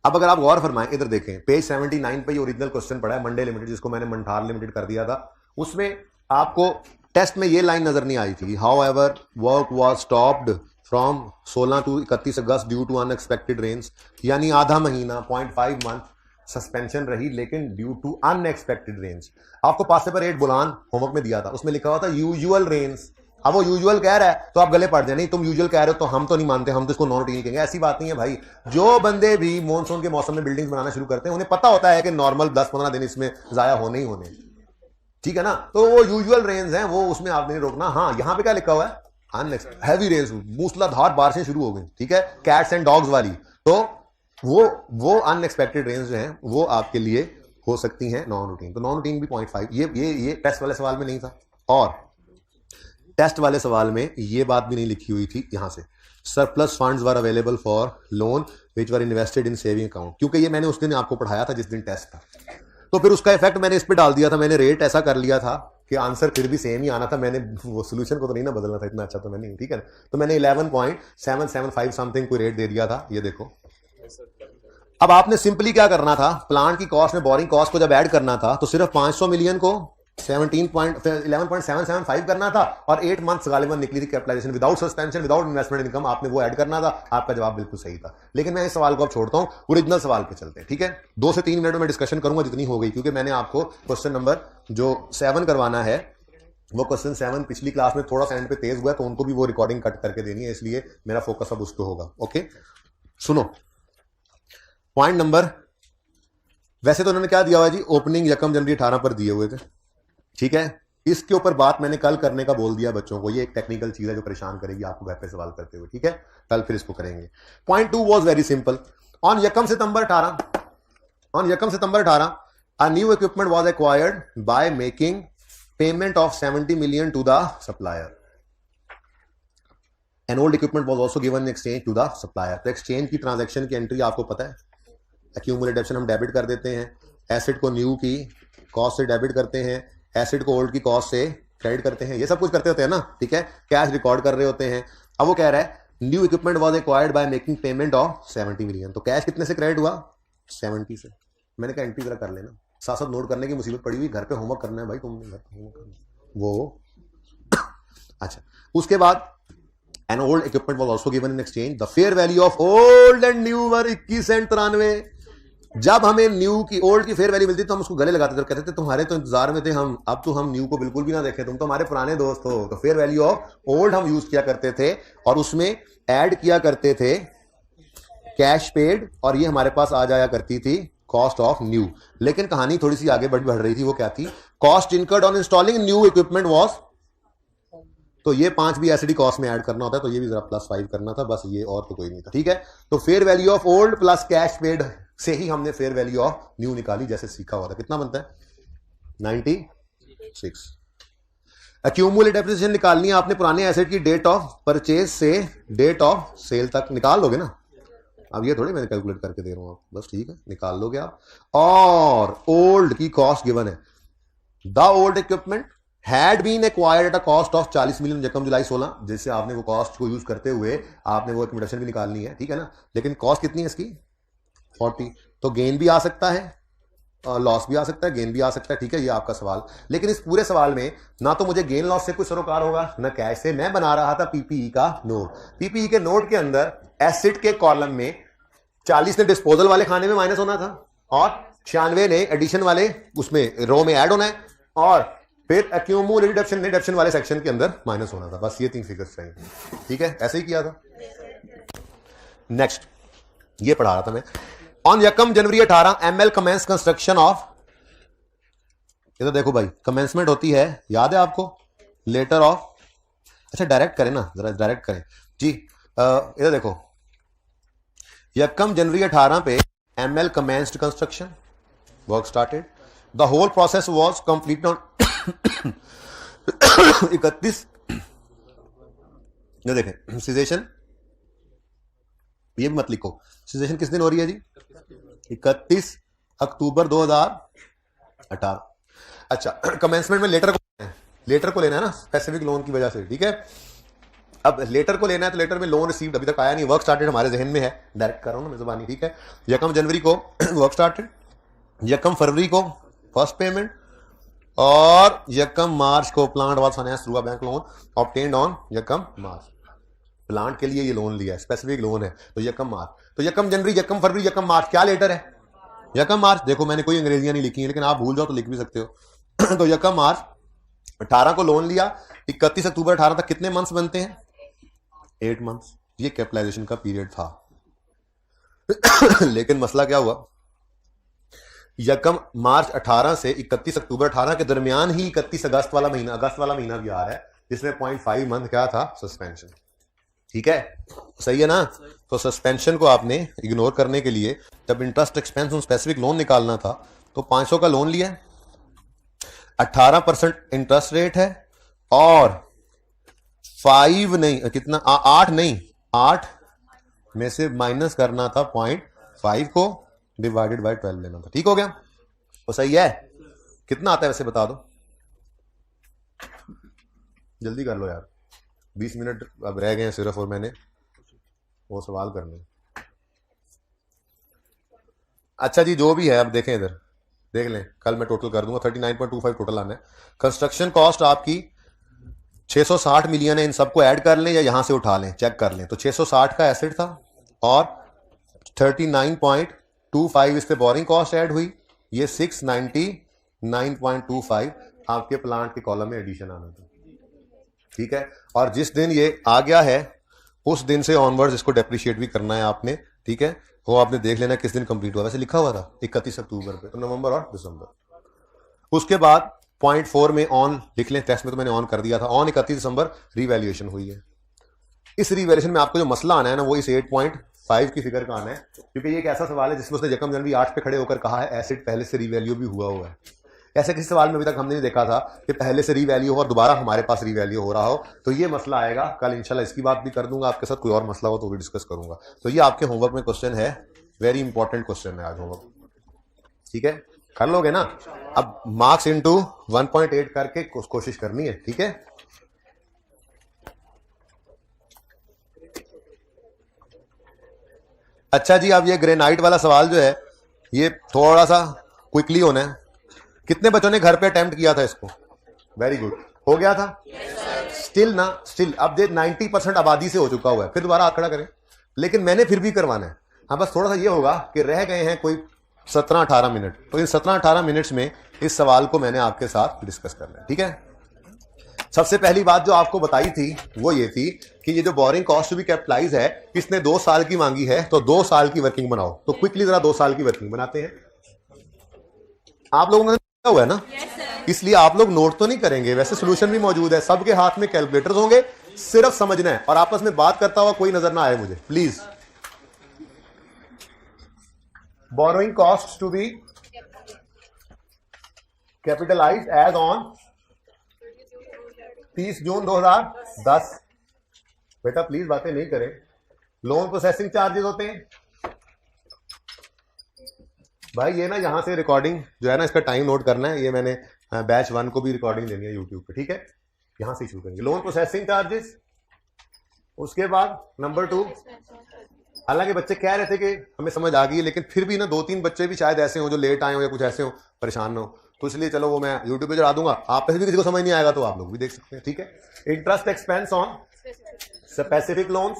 अब अगर आप गौर फरमाएं, इधर देखें पेज 79 पे ये ओरिजिनल क्वेश्चन पड़ा है मंडे लिमिटेड, जिसको मैंने मंठार लिमिटेड कर दिया था। उसमें आपको टेस्ट में ये लाइन नजर नहीं आई थी, however work was stopped from 16 to 31 August due to unexpected rains, यानी आधा महीना 0.5 मंथ सस्पेंशन रही, लेकिन ड्यू टू अनएक्सपेक्टेड रेन्स। आपको पास पेपर 8 बुलान होमवर्क में दिया था, उसमें लिखा हुआ था यूजुअल रेन्स। अब वो यूजुअल कह रहा है तो आप गले पड़ जाए, नहीं तुम यूजुअल कह रहे हो तो हम तो नहीं मानते, हम तो इसको नॉन रूटीन कहेंगे। ऐसी बात नहीं है भाई, जो बंदे भी मॉनसून के मौसम में बिल्डिंग्स बनाना शुरू करते हैं उन्हें पता होता है कि नॉर्मल 10-15 दिन इसमें जाया होने ही होने, ठीक है ना। तो वो यूजुअल रेन्स हैं, वो उसमें आपने नहीं रोकना। हाँ, यहां पे क्या लिखा हुआ है? हैवी रेन्स, मूसलाधार बारिशें शुरू हो गई, ठीक है, कैट्स एंड डॉग्स वाली। तो वो अनएक्सपेक्टेड रेन्स जो हैं वो आपके लिए हो सकती हैं नॉन रूटीन। तो नॉन रूटीन भी 0.5, ये टेस्ट वाले सवाल में नहीं था। और टेस्ट वाले सवाल में ये बात भी नहीं लिखी हुई थी यहां से, surplus funds were available for loan which were invested in saving account, क्योंकि ये मैंने उस दिन आपको पढ़ाया था जिस दिन टेस्ट था। तो फिर उसका इफेक्ट मैंने इस पे डाल दिया था, मैंने रेट ऐसा कर लिया था कि आंसर फिर भी सेम ही आना था। मैंने वो सोल्यूशन को तो नहीं ना बदलना था, इतना अच्छा तो मैंने, ठीक है ना। तो मैंने 11.775 समथिंग कोई रेट दे दिया था, ये देखो। अब आपने सिंपली क्या करना था, प्लांट की कॉस्ट में बोरिंग कॉस्ट को जब ऐड करना था तो सिर्फ 500 मिलियन को 11.775 करना था और 8 मंथ्स गालिबन निकली थी capitalisation without suspension without investment income, आपने वो ऐड करना था। आपका जवाब बिल्कुल सही था, लेकिन मैं इस सवाल को अब छोड़ता हूं, ओरिजिनल सवाल पे चलते हैं। ठीक है, 2 से 3 मिनट में डिस्कशन करूंगा जितनी हो गई, क्योंकि मैंने आपको क्वेश्चन नंबर जो 7 करवाना है वो क्वेश्चन 7 पिछली क्लास में थोड़ा सा एंड पे तेज हुआ, तो उनको भी वो रिकॉर्डिंग कट करके देनी है, इसलिए मेरा फोकस अब उस पर होगा। ओके, सुनो पॉइंट नंबर, वैसे तो उन्होंने क्या दिया हुआ जी, ओपनिंग यकम जनवरी 18 पर दिए हुए थे। ठीक है, इसके ऊपर बात मैंने कल करने का बोल दिया बच्चों को, ये एक टेक्निकल चीज है जो परेशान करेगी आपको घर पे सवाल करते हुए। ठीक है, कल फिर इसको करेंगे। Point 2 was very simple. On यकम सितंबर 18 a new equipment was acquired by making payment of 70 million to the supplier. An old equipment was also given in exchange to the supplier. तो exchange की transaction की entry आपको पता है, accumulated option हम debit कर देते हैं, एसिड को न्यू की कॉस्ट से डेबिट करते हैं, एसिड को ओल्ड की कॉस्ट से क्रेडिट करते हैं, ये सब कुछ करते होते हैं ना। ठीक है, कैश रिकॉर्ड कर रहे होते हैं। अब वो कह रहा है new equipment was acquired by making payment of 70 million. तो कैश कितने से क्रेडिट हुआ, 70 से। मैंने कहा एंट्री जरा कर लेना, साथ साथ नोट करने की मुसीबत पड़ी हुई, घर पे होमवर्क करना है भाई तुमने, घर पे होमवर्क करना वो अच्छा। उसके बाद an old equipment was also given in exchange. The fair value of old and new were 21 and 93। जब हमें न्यू की ओल्ड की फेयर वैल्यू मिलती तो हम उसको गले लगाते थे, कहते थे तुम्हारे तो इंतजार में थे हम, अब तो हम न्यू को बिल्कुल भी ना देखें, तुम तो हमारे पुराने दोस्त हो। तो फेयर वैल्यू ऑफ ओल्ड हम यूज किया करते थे और उसमें ऐड किया करते थे कैश पेड, और ये हमारे पास आ जाया करती थी कॉस्ट ऑफ न्यू। लेकिन कहानी थोड़ी सी आगे बढ़ रही थी, वो क्या थी, cost incurred on installing new equipment was, तो ये 5 भी एसिडी कॉस्ट में ऐड करना होता है, तो ये भी जरा +5 करना था, बस ये और तो कोई नहीं था। ठीक है, तो fair value of old plus cash paid से ही हमने फेयर वैल्यू ऑफ न्यू निकाली, जैसे सीखा हुआ था। कितना बनता है, 96। एक्यूमुलेटेड डेप्रिसिएशन निकालनी है आपने पुराने एसेट की डेट ऑफ परचेज से डेट ऑफ सेल तक, निकाल लोगे ना। अब ये थोड़ी मैंने कैलकुलेट करके दे रहा हूं आप, बस ठीक है निकाल लोगे आप। और ओल्ड की कॉस्ट गिवन है, the old equipment had been acquired at a cost of 40 million यकम जुलाई 16, जिससे आपने वो कॉस्ट को यूज करते हुए आपने वो एक्यूमुलेशन भी निकालनी है। ठीक है ना, लेकिन कॉस्ट कितनी है इसकी, 40। तो गेन भी आ सकता है और लॉस भी आ सकता है, गेन भी आ सकता है। ठीक है, ये आपका सवाल। लेकिन इस पूरे सवाल में ना तो मुझे गेन लॉस से कुछ सरोकार होगा ना कैश से। मैं बना रहा था पीपीई का नोट। पीपीई के नोट के अंदर एसिड के कॉलम में 40 ने डिस्पोजल वाले खाने में माइनस होना था और 96 ने एडिशन वाले उसमें रो में ऐड होना है, और फिर एक्यूमुलेटेड डिडक्शन वाले सेक्शन के अंदर माइनस होना था। बस ये 3 फिगर्स चाहिए। ठीक है, ऐसे ही किया था। नेक्स्ट ये पढ़ा रहा था मैं। ऑन यकम जनवरी 18 एमएल कमेंस कंस्ट्रक्शन ऑफ, इधर देखो भाई, कमेंसमेंट होती है याद है आपको, लेटर ऑफ, अच्छा डायरेक्ट करें ना, जरा डायरेक्ट करें जी। इधर देखो, यकम जनवरी 18 पे ML commenced construction, work started, the whole process was complete on 31, ये देखें सीजेशन, ये भी मत लिखो, सीजेशन किस दिन हो रही है जी, 31 अक्टूबर 2018। अच्छा, कमेंसमेंट में लेटर को लेना है ना स्पेसिफिक लोन की वजह से। ठीक है, अब लेटर को लेना है तो लेटर में लोन रिसीव्ड अभी तक आया नहीं, वर्क स्टार्टेड हमारे जहन में है, डायरेक्ट कर रहा हूं ना मेजबानी। ठीक है, यकम जनवरी को वर्क स्टार्टेड, यकम फरवरी को फर्स्ट पेमेंट, और यकम मार्च को plant was finance through a bank loan obtained on यकम मार्च। प्लांट के लिए ये लोन लिया है, स्पेसिफिक लोन है, तो यकम मार्च। तो यकम जनवरी, यकम फरवरी, यकम मार्च, क्या लेटर है, यकम मार्च। देखो मैंने कोई अंग्रेजियां नहीं लिखी है, लेकिन आप भूल जाओ तो लिख भी सकते हो। तो यकम मार्च 18 को लोन लिया, 31 अक्टूबर 18 तक कितने मंथ्स बनते हैं, 8 मंथ्स। ये कैपिटलाइजेशन का पीरियड था। लेकिन मसला क्या हुआ, यकम मार्च 18 से 31 अक्टूबर 18 के दरमियान ही 31 अगस्त वाला महीना भी आ रहा है, जिसमें 0.5 मंथ क्या था, सस्पेंशन। ठीक है, सही है ना। तो सस्पेंशन को आपने इग्नोर करने के लिए जब interest expense on specific loan निकालना था तो 500 का लोन लिया, 18% इंटरेस्ट रेट है, और 5 नहीं कितना 8 नहीं 8 में से माइनस करना था 0.5 को, डिवाइडेड बाय 12 लेना था। ठीक हो गया, वो सही है। कितना आता है वैसे बता दो, जल्दी कर लो यार, 20 मिनट अब रह गए हैं सिर्फ, और मैंने वो सवाल करने। अच्छा जी, जो भी है अब देखें इधर, देख लें, कल मैं टोटल कर दूंगा, 39.25 टोटल आना है। कंस्ट्रक्शन कॉस्ट आपकी 660 मिलियन है, इन सबको ऐड कर लें या यहां से उठा लें, चेक कर लें। तो 660 का एसेट था और 39.25 इस पे बोरिंग कॉस्ट ऐड हुई, ये 699.25 आपके प्लांट के कॉलम में एडिशन आना था, ठीक है। और जिस दिन ये आ गया है उस दिन से ऑनवर्ड्स इसको डेप्रिशिएट भी करना है आपने, ठीक है। वो आपने देख लेना किस दिन कंप्लीट हुआ, वैसे लिखा हुआ था 31 अक्टूबर पे, तो नवंबर और दिसंबर। उसके बाद .4 में ऑन लिख लें, टेस्ट में तो मैंने ऑन कर दिया था, ऑन 31 दिसंबर रिवैल्यूएशन हुई है। इस रिवैल्यूएशन में आपको जो मसला आना है ना वो इस 8.5 की फिगर का आना है, क्योंकि ये एक ऐसा सवाल है जिसमें उसने जकम जनवरी 8 पे खड़े होकर कहा है एसेट पहले से रिवैल्यू भी हुआ है। ऐसे किसी सवाल में अभी तक हमने नहीं देखा था कि पहले से रीवैल्यू हो और दोबारा हमारे पास रीवैल्यू हो रहा हो। तो ये मसला आएगा कल इंशाल्लाह, इसकी बात भी कर दूंगा आपके साथ, कोई और मसला हो तो भी डिस्कस करूंगा। तो ये आपके होमवर्क में क्वेश्चन है, वेरी इंपॉर्टेंट क्वेश्चन है आज होमवर्क, ठीक है, कर लोगे ना। अब मार्क्स इंटू 1.8 करके कोशिश करनी है, ठीक है। अच्छा जी, अब ये ग्रेनाइट वाला सवाल जो है ये थोड़ा सा क्विकली होना है। कितने बच्चों ने घर पे अटेम्प्ट किया था इसको? वेरी गुड, हो गया था। स्टिल ना, स्टिल अब देख 90% आबादी से हो चुका हुआ है, फिर दोबारा आंकड़ा करें, लेकिन मैंने फिर भी करवाना है। हाँ, बस थोड़ा सा ये होगा कि रह गए हैं कोई 17-18 मिनट, तो इन 17-18 मिनट्स में इस सवाल को मैंने आपके साथ डिस्कस करना है, ठीक है। सबसे पहली बात जो आपको बताई थी वो ये थी कि ये जो बोरिंग कॉस्ट भी कैपिटलाइज है, इसने 2 साल की मांगी है, तो 2 साल की वर्किंग बनाओ। तो क्विकली जरा 2 साल की वर्किंग बनाते हैं। आप लोगों ने हुआ है ना, इसलिए आप लोग नोट तो नहीं करेंगे, वैसे सोल्यूशन भी मौजूद है, सबके हाथ में कैलकुलेटर्स होंगे, सिर्फ समझना है और आपस में बात करता हुआ कोई नजर ना आए मुझे please. Borrowing cost to be capitalised as on 30 June 2010। बेटा प्लीज बातें नहीं करें। लोन प्रोसेसिंग चार्जेस होते हैं भाई, ये ना यहां से रिकॉर्डिंग जो है ना इसका टाइम नोट करना है, ये मैंने बैच 1 को भी रिकॉर्डिंग देनी है यूट्यूब पे, ठीक है। यहां से शुरू करेंगे, लोन प्रोसेसिंग चार्जेस। उसके बाद नंबर 2, हालांकि बच्चे कह रहे थे कि हमें समझ आ गई, लेकिन फिर भी ना 2-3 बच्चे भी शायद ऐसे हो जो लेट आए हो या कुछ ऐसे हो, परेशान हो, तो इसलिए चलो वो मैं यूट्यूब पे चढ़ा दूंगा, आप पे भी किसी को समझ नहीं आएगा तो आप लोग भी देख सकते हैं, ठीक है। Interest expense on specific loans,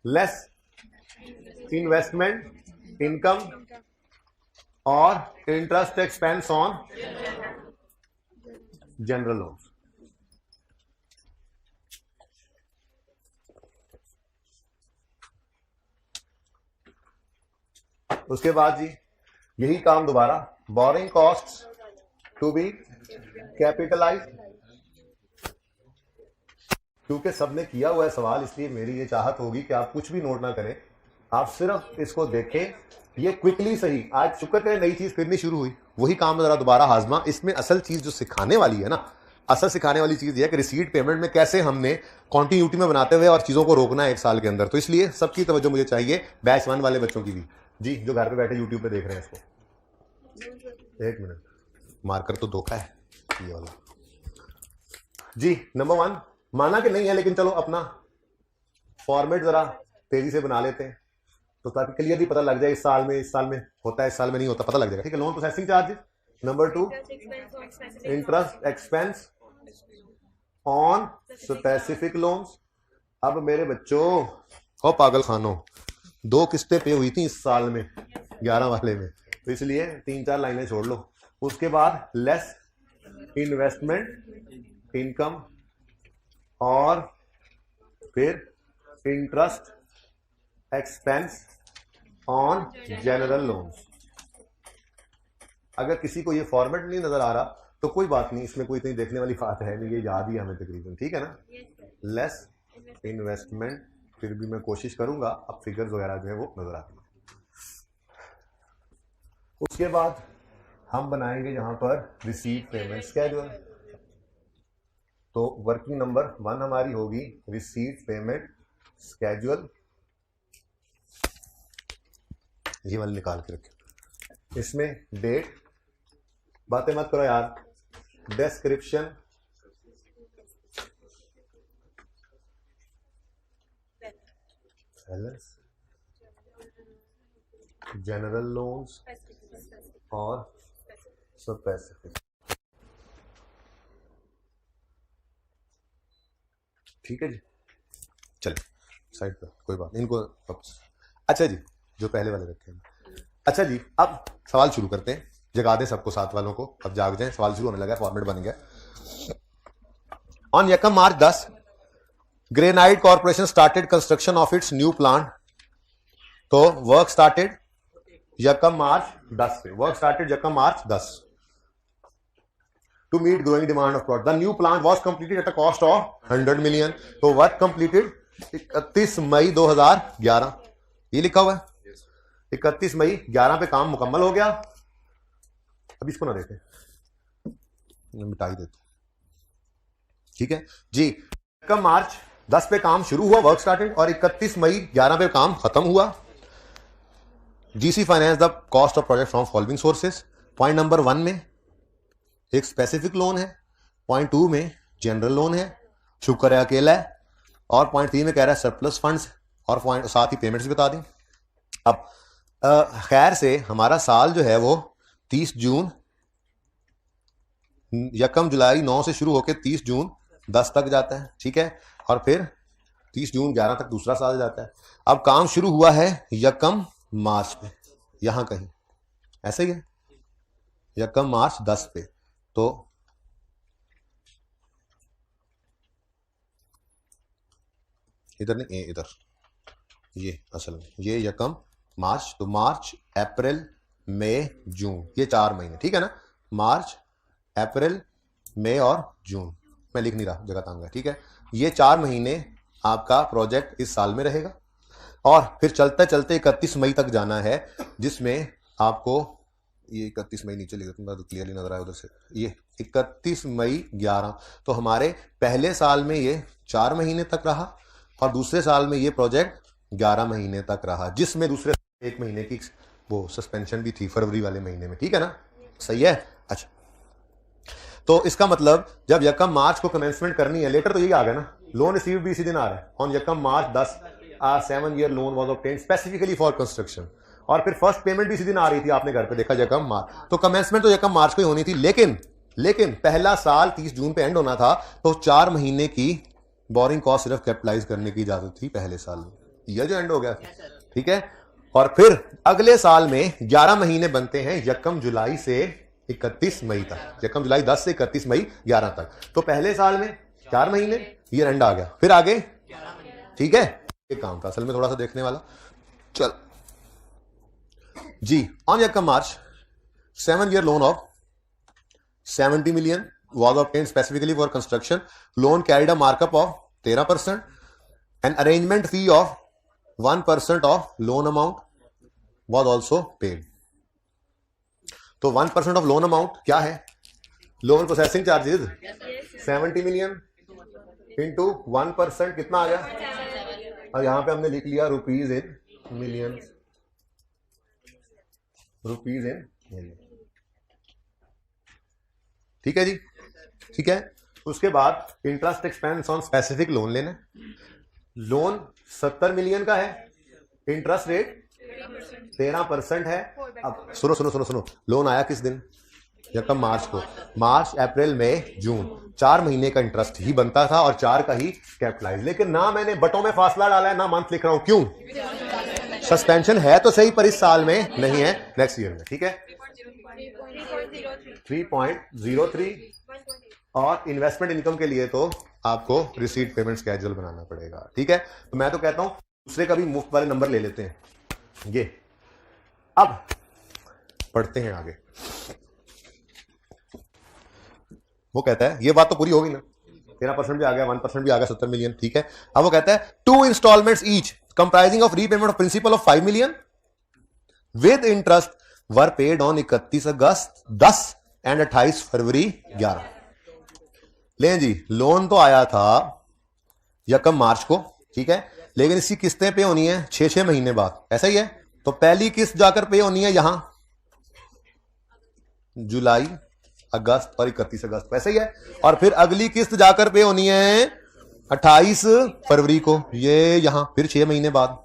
less investment income और interest expense on general loans. उसके बाद जी यही काम दोबारा, borrowing cost to be capitalize. क्योंकि सबने किया हुआ है सवाल, इसलिए मेरी ये चाहत होगी कि आप कुछ भी नोट ना करें, आप सिर्फ इसको देखें। ये क्विकली सही, आज शुक्र करें नई चीज फिर नहीं शुरू हुई, वही काम जरा दोबारा हाजमा। इसमें असल चीज जो सिखाने वाली है ना, असल सिखाने वाली चीज ये है कि रिसीट पेमेंट में कैसे हमने कॉन्टिन्यूटी में बनाते हुए और चीजों को रोकना है 1 साल के अंदर। तो इसलिए सबकी तवज्जो मुझे चाहिए, बैच 1 वाले बच्चों की भी जी, जो घर पे बैठे यूट्यूब पे देख रहे हैं इसको। 1 मिनट, मार्कर तो धोखा है ये वाला जी। नंबर 1 माना कि नहीं है, लेकिन चलो अपना फॉर्मेट जरा तेजी से बना लेते हैं, तो ताकि क्लियरली पता लग जाए इस साल में होता है, इस साल में नहीं होता, पता लग जाएगा, ठीक है। Loan processing charges. Number 2 interest expense on specific loans. अब मेरे बच्चों और पागल खानों, 2 किस्तें पे हुई थी इस साल में 11 वाले में, तो इसलिए 3-4 लाइनें छोड़ लो। उसके बाद लेस इन्वेस्टमेंट इनकम और फिर interest expense on general loans. अगर किसी को ये फॉर्मेट नहीं नजर आ रहा तो कोई बात नहीं, इसमें कोई इतनी देखने वाली बात है नहीं, ये याद ही हमें तकरीबन, ठीक है ना। लेस इन्वेस्टमेंट, फिर भी मैं कोशिश करूंगा अब फिगर्स वगैरह जो है वो नजर आती है। उसके बाद हम बनाएंगे यहां पर रिसीट पेमेंट स्केड्यूल। तो वर्किंग नंबर 1 हमारी होगी रिसीट पेमेंट स्केड्यूल, ये वाले निकाल के रखें। इसमें डेट, बातें मत करो यार, डिस्क्रिप्शन, जनरल लोन्स, और स्पेसिफिक। ठीक है जी, चलिए साइड पर, कोई बात नहीं, इनको अच्छा जी, जो पहले वाले रखे हैं। अच्छा जी, अब सवाल शुरू करते हैं, जगा दें सबको, साथ वालों को, अब जाग जाएं, सवाल शुरू होने लगा, फॉर्मेट बन गया। ऑन यकम मार्च 10 granite corporation started construction of its new plant. तो वर्क स्टार्टेड यकम मार्च 10 पे, वर्क स्टार्टेड यकम मार्च 10 to meet growing demand of product. The new plant was completed at a cost of 100 million. तो वर्क कंप्लीटेड 31 मई 2011, ये लिखा हुआ है 31 मई 11 पे काम मुकम्मल हो गया। अब इसको ना देखें, मिटा ही देते, ठीक है जी। कम मार्च 10 पे काम शुरू हुआ, वर्क स्टार्टेड, और 31 मई 11 पे काम खत्म हुआ। GC finance the cost of project from following sources. Point number 1 में एक स्पेसिफिक लोन है, पॉइंट 2 में जनरल लोन है, शुक्र है अकेला है, और पॉइंट 3 में कह रहा है सरप्लस फंड्स, और पॉइंट साथ ही पेमेंट्स बता दें। अब खैर से हमारा साल जो है वो 30 जून यकम जुलाई 9 से शुरू होकर 30 जून 10 तक जाता है, ठीक है, और फिर 30 जून 11 तक दूसरा साल जाता है। अब काम शुरू हुआ है यकम मार्च पे, यहां कहीं ऐसे ही है, यकम मार्च 10 पे। तो इधर नहीं, इधर ये असल में ये यकम मार्च, तो मार्च अप्रैल मई जून, ये 4 महीने, ठीक है ना, मार्च अप्रैल मई और जून, मैं लिख नहीं रहा, जगह तंग है, ठीक है। ये 4 महीने आपका प्रोजेक्ट इस साल में रहेगा, और फिर चलते चलते 31 मई तक जाना है, जिसमें आपको ये 31 मई नीचे लिखा तो क्लियरली नजर आया उधर से, ये 31 मई 11, तो हमारे पहले साल में ये 4 महीने तक रहा, और दूसरे साल में ये प्रोजेक्ट 11 महीने तक रहा, जिसमें दूसरे 1 महीने की वो सस्पेंशन भी थी फरवरी वाले महीने में, ठीक है ना, सही है। अच्छा, तो इसका मतलब जब यकम मार्च को कमेंसमेंट करनी है, लेटर तो यही आ गया ना, लोन रिसीव भी इसी दिन आ रहा है, ऑन यकम मार्च 10 7-year loan was obtained specifically for construction, और फिर फर्स्ट पेमेंट भी इसी दिन आ रही थी, आपने घर पे देखा यकम मार्च, तो कमेंसमेंट तो यकम मार्च को ही होनी थी, लेकिन पहला साल 30 जून पे एंड होना था, तो 4 महीने की बोरिंग कॉस्ट सिर्फ कैपिटलाइज करने की इजाजत थी पहले साल में, यह जो एंड हो गया, ठीक है। और फिर अगले साल में 11 महीने बनते हैं यकम जुलाई से 31 मई तक, यकम जुलाई 10 से 31 मई 11 तक, तो पहले साल में 4 महीने, ये एंड आ गया, फिर आगे, ठीक है। एक काम था असल में थोड़ा सा देखने वाला, चल जी। ऑन यकम मार्च 7-year loan of 70 million was obtained specifically for construction. Loan carried a markup of 13%. An arrangement fee of 1% of loan amount was also paid. तो 1% of loan amount क्या है? Loan processing charges 70 million into 1% कितना आ गया, और यहां पे हमने लिख लिया rupees in million, rupees in million, ठीक है जी, ठीक है। उसके बाद interest expense on specific loan लेना, लोन 70 मिलियन का है, इंटरेस्ट रेट 13% है। अब सुनो, लोन आया किस दिन, यकम मार्च को, मार्च अप्रैल मई जून, 4 महीने का इंटरेस्ट ही बनता था, और 4 का ही कैपिटलाइज, लेकिन ना मैंने बटों में फासला डाला है, ना मंथ लिख रहा हूं, क्यों, सस्पेंशन है तो सही, पर इस साल में नहीं है, नेक्स्ट ईयर में, ठीक है। 3.03, और इन्वेस्टमेंट इनकम के लिए तो आपको रिसीट पेमेंट स्केड्यूल बनाना पड़ेगा, ठीक है। तो मैं तो कहता हूं दूसरे का भी मुफ्त वाले नंबर ले लेते हैं ये। अब पढ़ते हैं आगे, वो कहता है, ये बात तो पूरी होगी ना, 13% भी आ गया, 1% भी आ गया, 70 मिलियन, ठीक है। अब वो कहता है 2 installments each comprising of repayment of principal of 5 million with interest were paid on 31 August 10 and 28 February 11। ले जी, लोन तो आया था यकम मार्च को, ठीक है, लेकिन इसकी किस्तें पे होनी है 6-6 महीने बाद, ऐसा ही है। तो पहली किस्त जाकर पे होनी है यहां जुलाई, अगस्त और 31 अगस्त, वैसे ही है, और फिर अगली किस्त जाकर पे होनी है 28 फरवरी को, ये यहां फिर 6 महीने बाद,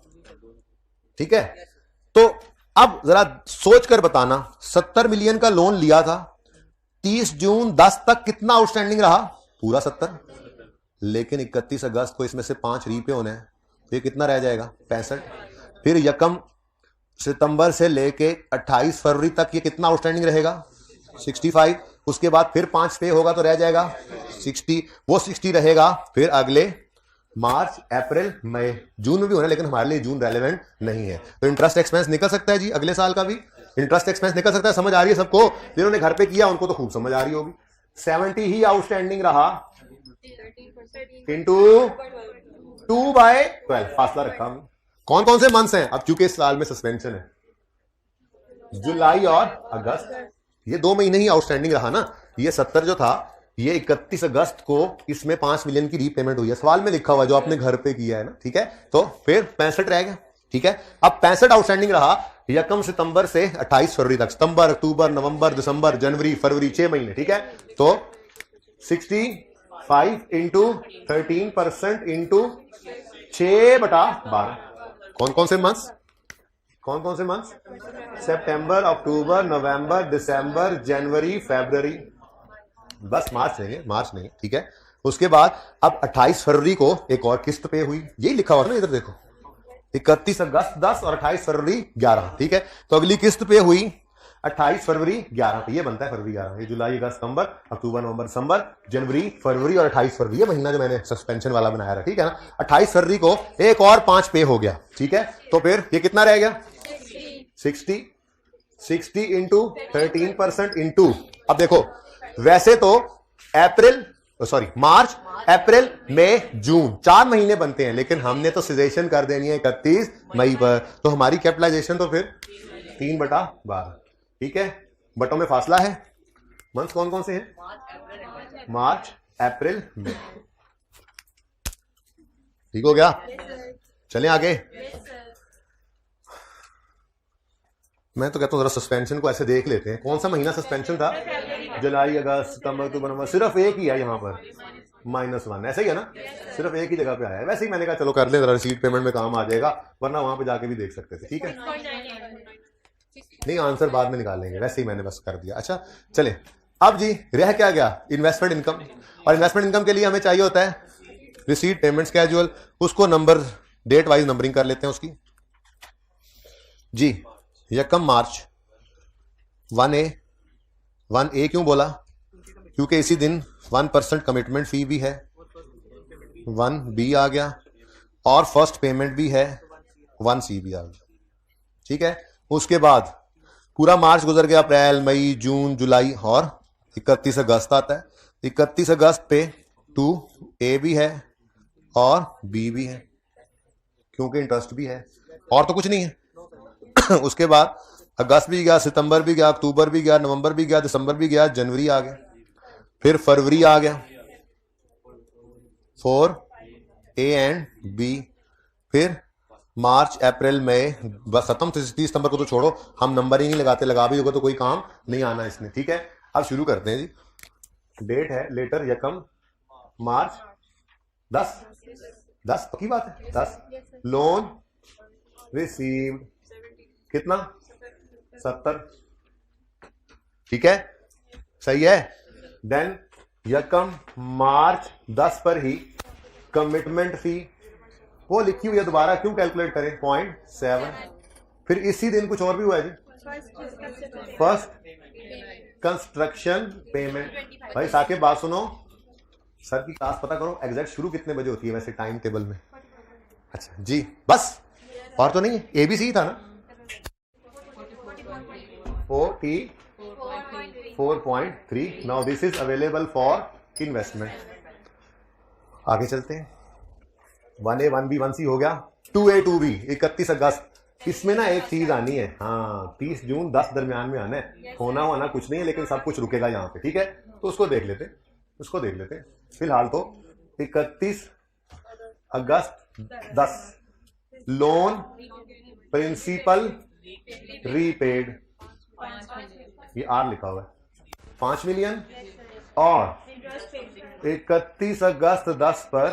ठीक है। तो अब जरा सोच कर बताना, 70 मिलियन का लोन लिया था, 30 जून 10 तक कितना आउटस्टैंडिंग रहा? पूरा 70। लेकिन 31 अगस्त को इसमें से 5 रीपे होने हैं, तो ये कितना रह जाएगा? 65। फिर 1 सितंबर से लेके 28 फरवरी तक ये कितना आउटस्टैंडिंग रहेगा? 65। उसके बाद फिर 5 पे होगा तो रह जाएगा 60, वो 60 रहेगा। फिर अगले मार्च, अप्रैल, मई, जून में भी होना है, लेकिन हमारे लिए जून रेलेवेंट नहीं है। तो इंटरेस्ट एक्सपेंस निकल सकता है जी, अगले साल का भी इंटरेस्ट एक्सपेंस निकल सकता है। समझ आ रही है सबको? जिन्होंने घर पे किया उनको तो खूब समझ आ रही होगी। 70 ही आउटस्टैंडिंग रहा इंटू 2/12 फासला रखा हमने। कौन कौन से मंथ्स हैं? अब चूंकि इस साल में सस्पेंशन है, जुलाई और अगस्त, ये 2 महीने ही आउटस्टैंडिंग रहा ना। ये 70 जो था, ये 31 अगस्त को इसमें 5 मिलियन की रीपेमेंट हुई है, सवाल में लिखा हुआ जो आपने घर पे किया है ना, ठीक है। तो फिर 65 रह गया, ठीक है। अब 65 आउटस्टैंडिंग रहा 1 सितंबर से 28 फरवरी तक, सितंबर, अक्टूबर, नवंबर, दिसंबर, जनवरी, फरवरी, 6 महीने, ठीक है। तो 65 इंटू 13% इंटू 6/12। कौन कौन से मंथ्स? कौन कौन से मंथ्स? सितंबर, अक्टूबर, नवंबर, दिसंबर, जनवरी, फरवरी, बस मार्च नहीं है, मार्च नहीं, ठीक है। उसके बाद अब 28 फरवरी को एक और किस्त पे हुई, यही लिखा हुआ ना इधर देखो, 31 अगस्त 10 और 28 फरवरी 11, ठीक है। तो अगली किस्त पे हुई 28 फरवरी 11 पे, ये बनता है फरवरी 11। ये जुलाई, अगस्त, सितंबर, अक्टूबर, नवंबर, दिसंबर, जनवरी, फरवरी और 28 फरवरी, ये महीना जो मैंने सस्पेंशन वाला बनाया था, ठीक है ना। 28 फरवरी को एक और 5 पे हो गया, ठीक है। तो फिर ये कितना रह गया? 60 इंटू 13% इंटू, अब देखो वैसे तो मार्च, अप्रैल, मई, जून 4 महीने बनते हैं, लेकिन हमने तो सिजेशन कर देनी है 31 मई पर, तो हमारी कैपिटलाइजेशन तो फिर 3/12, ठीक है। बटों में फासला है। मंथ कौन कौन से हैं? मार्च, अप्रैल, मई, ठीक हो गया। चलें आगे। मैं तो कहता हूं जरा सस्पेंशन को ऐसे देख लेते हैं, कौन सा महीना सस्पेंशन था? जुलाई, अगस्त, सितंबर, अक्टूबर, नवंबर, सिर्फ एक ही है यहाँ पर -1, ऐसा ही है ना, सिर्फ एक ही जगह पे आया है। वैसे ही मैंने कहा चलो कर ले जरा, रिसीट पेमेंट में काम आ जाएगा, वरना वहां पे जाके भी देख सकते थे, ठीक है। नहीं, आंसर बाद में निकालेंगे, वैसे ही मैंने बस कर दिया। अच्छा चले, अब जी रह क्या गया? Investment income. और इन्वेस्टमेंट इनकम के लिए हमें चाहिए होता है रिसीट पेमेंट स्केड्यूल, उसको नंबर डेट वाइज नंबरिंग कर लेते हैं उसकी जी। 1 मार्च 1A क्यों बोला? क्योंकि इसी दिन 1% कमिटमेंट फी भी है, 1B आ गया, और फर्स्ट पेमेंट भी है, 1C भी आ गया, ठीक है। उसके बाद पूरा मार्च गुजर गया, अप्रैल, मई, जून, जुलाई, और 31 अगस्त आता है। 31 अगस्त पे 2A भी है और B भी है, क्योंकि इंटरेस्ट भी है, और तो कुछ नहीं है। उसके बाद अगस्त भी गया, सितंबर भी गया, अक्टूबर भी गया, नवंबर भी गया, दिसंबर भी गया, जनवरी आ गया, फिर फरवरी आ गया, 4A एंड B, फिर मार्च, अप्रैल, मई, बस खत्म। 30 सितंबर को तो छोड़ो, हम नंबर ही नहीं लगाते, लगा भी होगा तो कोई काम नहीं आना इसमें, ठीक है। अब शुरू करते हैं जी। डेट है लेटर 1 मार्च 10 पक्की बात है, 10। लोन रिसीव्ड कितना? 70, ठीक है, सही है। देन 1 मार्च 10 पर ही कमिटमेंट फी, वो लिखी हुई है, दोबारा क्यों कैलकुलेट करें? 0.7। फिर इसी दिन कुछ और भी हुआ है जी, फर्स्ट कंस्ट्रक्शन पेमेंट। भाई साकिब बात सुनो, सर की क्लास पता करो एग्जैक्ट शुरू कितने बजे होती है वैसे टाइम टेबल में? अच्छा जी, बस और तो नहीं है, ABC था ना। 4.3। Now this is available for investment. आगे चलते हैं। 1A 1B 1C हो गया, 2A 2B 31 अगस्त। इसमें ना एक चीज आनी है, हाँ 30 जून 10 दरमियान में आना है, होना कुछ नहीं है, लेकिन सब कुछ रुकेगा यहाँ पे, ठीक है। तो उसको देख लेते फिलहाल तो 31 अगस्त 10 लोन प्रिंसिपल रीपेड, ये R लिखा हुआ है, 5 मिलियन, और 31 अगस्त 10 पर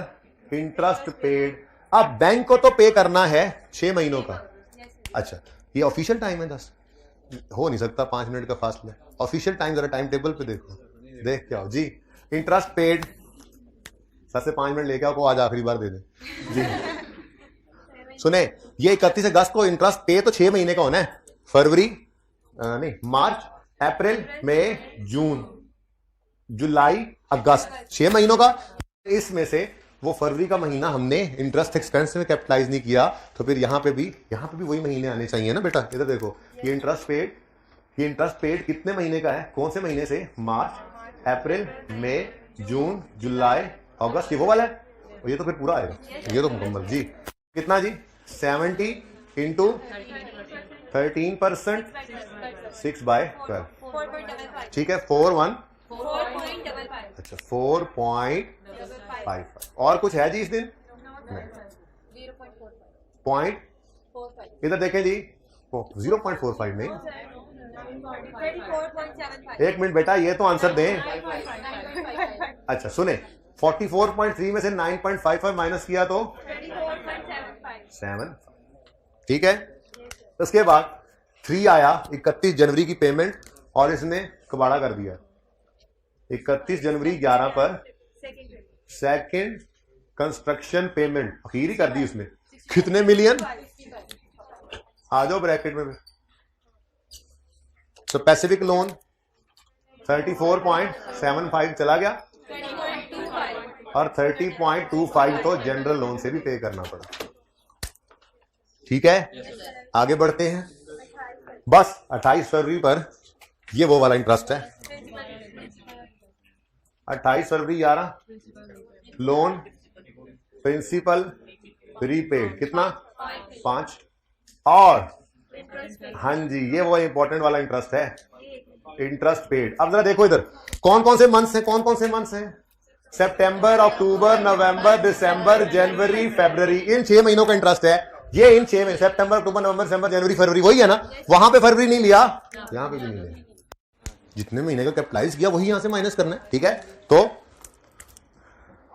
इंटरेस्ट पेड। अब बैंक को तो पे करना है 6 महीनों का, अच्छा ये ऑफिशियल टाइम है 10, हो नहीं सकता 5 मिनट का फासला। ऑफिशियल टाइम जरा टाइम टेबल पे देखो, देख के आओ जी। इंटरेस्ट पेड, सर से 5 मिनट लेके आओ को आज आखिरी बार दे दें जी। सुने, ये 31 अगस्त को इंटरेस्ट पे तो 6 महीने का होना है, फरवरी नहीं, मार्च, अप्रैल, मई, जून, जुलाई, अगस्त, 6 महीनों का। इसमें से वो फरवरी का महीना हमने इंटरेस्ट एक्सपेंस में कैपिटलाइज नहीं किया, तो फिर यहाँ पे भी वही महीने आने चाहिए ना बेटा। इधर देखो, ये इंटरेस्ट पेड कितने महीने का है, कौन से महीने से, मार्च, अप्रैल, मई, जून, जुलाई, अगस्त, ये वो वाला है, और ये तो फिर पूरा आएगा, ये तो मुकम्मल जी। कितना जी, 70 इंटू 13%, 6/12, ठीक है, 4.55, अच्छा 4.55। और कुछ है जी इस दिन, पॉइंट, इधर देखें जी, 0.45 नहीं, 1 मिनट बेटा, ये तो आंसर दें। अच्छा सुने, 44.3 में से 9.55 माइनस किया तो 7, ठीक है। उसके बाद 3 आया, 31 जनवरी की पेमेंट, और इसने कबाड़ा कर दिया। 31 जनवरी 11 पर सेकंड कंस्ट्रक्शन पेमेंट आखिरी कर दी उसने, कितने मिलियन, आ जाओ ब्रैकेट में। तो पैसिफिक लोन 34.75 चला गया, और 30.25 तो जनरल लोन से भी पे करना पड़ा, ठीक है। आगे बढ़ते हैं, बस 28 फरवरी पर ये वो वाला इंटरेस्ट है, 28 फरवरी 11, लोन प्रिंसिपल रीपेड कितना, 5, और हाँ जी ये वो इंपॉर्टेंट वाला इंटरेस्ट है, इंटरेस्ट पेड। अब जरा देखो इधर, कौन कौन से मंथ्स हैं, सितंबर, अक्टूबर, नवंबर, दिसंबर, जनवरी, फरवरी, इन 6 महीनों का इंटरेस्ट है। ये इन 6 महीने, सितंबर, अक्टूबर, नवंबर, दिसंबर, जनवरी, फरवरी, वही है ना, वहां पे फरवरी नहीं लिया, यहां पे भी नहीं लिया, जितने महीने का कैपिटलाइज किया वही यहां से माइनस करना है, ठीक है। तो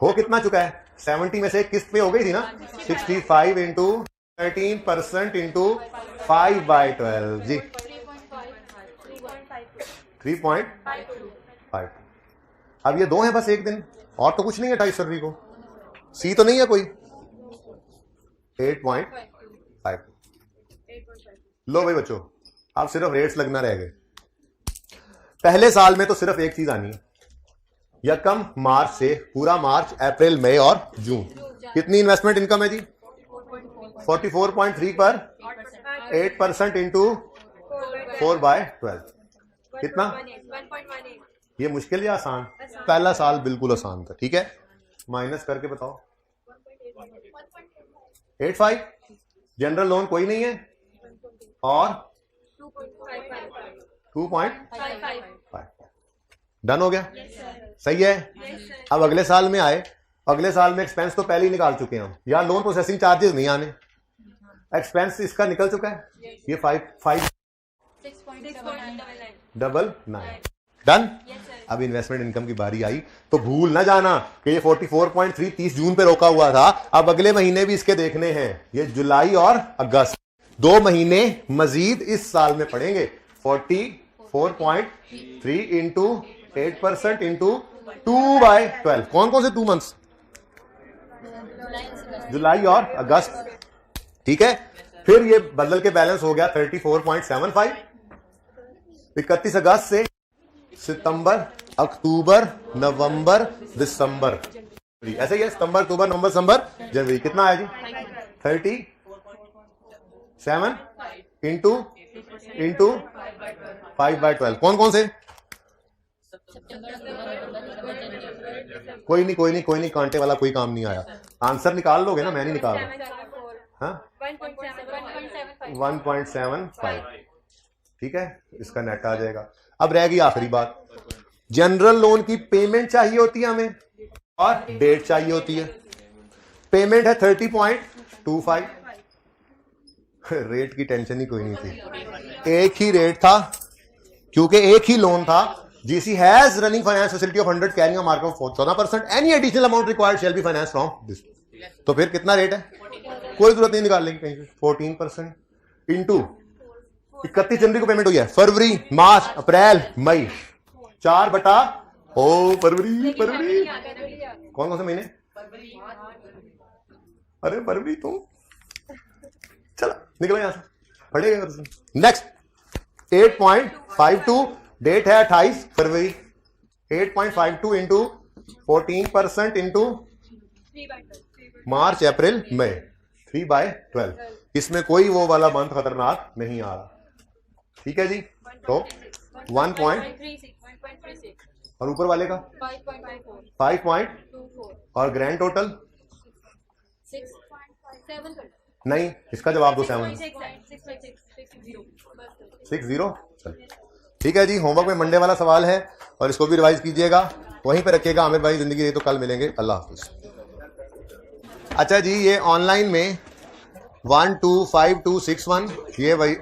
हो कितना चुका है, 70 में से किस्त पे हो गई थी ना, 65 इंटू 13% इंटू 5/12 जी, 3.5। अब ये 2 है बस एक दिन, और तो कुछ नहीं है 28 फरवरी को, सी तो नहीं है कोई, 8.5। लो भाई बच्चों, अब सिर्फ रेट्स लगना रह गए। पहले साल में तो सिर्फ एक चीज आनी है, यकम मार्च से पूरा मार्च, अप्रैल, मई और जून। कितनी इन्वेस्टमेंट इनकम है जी, 44.3 पर 8% इंटू 4/12 कितना, ये मुश्किल या आसान, पहला साल बिल्कुल आसान था, ठीक है। माइनस करके बताओ, 85, जनरल लोन कोई नहीं है, और 2.5, डन हो गया, सही है। अब अगले साल में आए, अगले साल में एक्सपेंस तो पहले ही निकाल चुके हैं हम, या लोन प्रोसेसिंग चार्जेस नहीं आने, एक्सपेंस इसका निकल चुका है, ये 5.99 डन। अब इन्वेस्टमेंट इनकम की बारी आई, तो भूल ना जाना कि ये 44.3 30 जून पे रोका हुआ था, अब अगले महीने भी इसके देखने हैं, ये जुलाई और अगस्त, 2 महीने मजीद इस साल में पड़ेंगे। 44.3 इंटू 8% इंटू 2/12, कौन कौन से 2 मंथ्स, जुलाई और अगस्त, ठीक है। फिर ये बदल के बैलेंस हो गया 34.75, 31 अगस्त से सितंबर, अक्टूबर, नवंबर, दिसंबर, ऐसे ही है, सितंबर, अक्टूबर, नवंबर, दिसंबर, जनवरी, कितना आया जी, 37 इंटू 5/12, कौन कौन से, कोई नहीं, कांटे वाला कोई काम नहीं आया, आंसर निकाल लोगे ना, मैं नहीं निकाल रहा, हाँ 1.75, ठीक है, इसका नेट आ जाएगा। अब रह गई आखिरी बात, जनरल लोन की पेमेंट चाहिए होती है हमें, और डेट चाहिए होती है। पेमेंट है 30.25, रेट की टेंशन ही कोई नहीं थी, एक ही रेट था, क्योंकि एक ही लोन था। GC has running finance facility of 100 carrying a mark of 14%, any additional amount required shall be financed from this। तो फिर कितना रेट है, कोई जरूरत नहीं निकालने की कहीं से, 14% इंटू 31 जनवरी को पेमेंट हुई है, फरवरी, मार्च, अप्रैल, मई, 4 बटा फरवरी कौन कौन से महीने? अरे फरवरी तुम चलो निकलो यहां से, पढ़ेगा। नेक्स्ट 8.52 डेट है 28 फरवरी, 8.52 इंटू 14% इंटू मार्च अप्रैल मई, 3/12। इसमें कोई वो वाला मंथ खतरनाक नहीं आ रहा, ठीक है जी। तो 1.36 और ऊपर वाले का 5. और ग्रैंड टोटल 6.7 नहीं, इसका जवाब दो 7 60। ठीक है जी। होमवर्क में मंडे वाला सवाल है और इसको भी रिवाइज कीजिएगा, वहीं पे रखिएगा। आमिर भाई जिंदगी रही तो कल मिलेंगे, अल्लाह हाफिज। अच्छा जी, ये ऑनलाइन में 125261 ये वही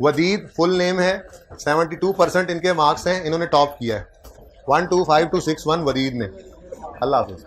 वदीद फुल नेम है, 72% इनके मार्क्स हैं, इन्होंने टॉप किया है। 125261 वदीद ने। अल्लाह हाफिज।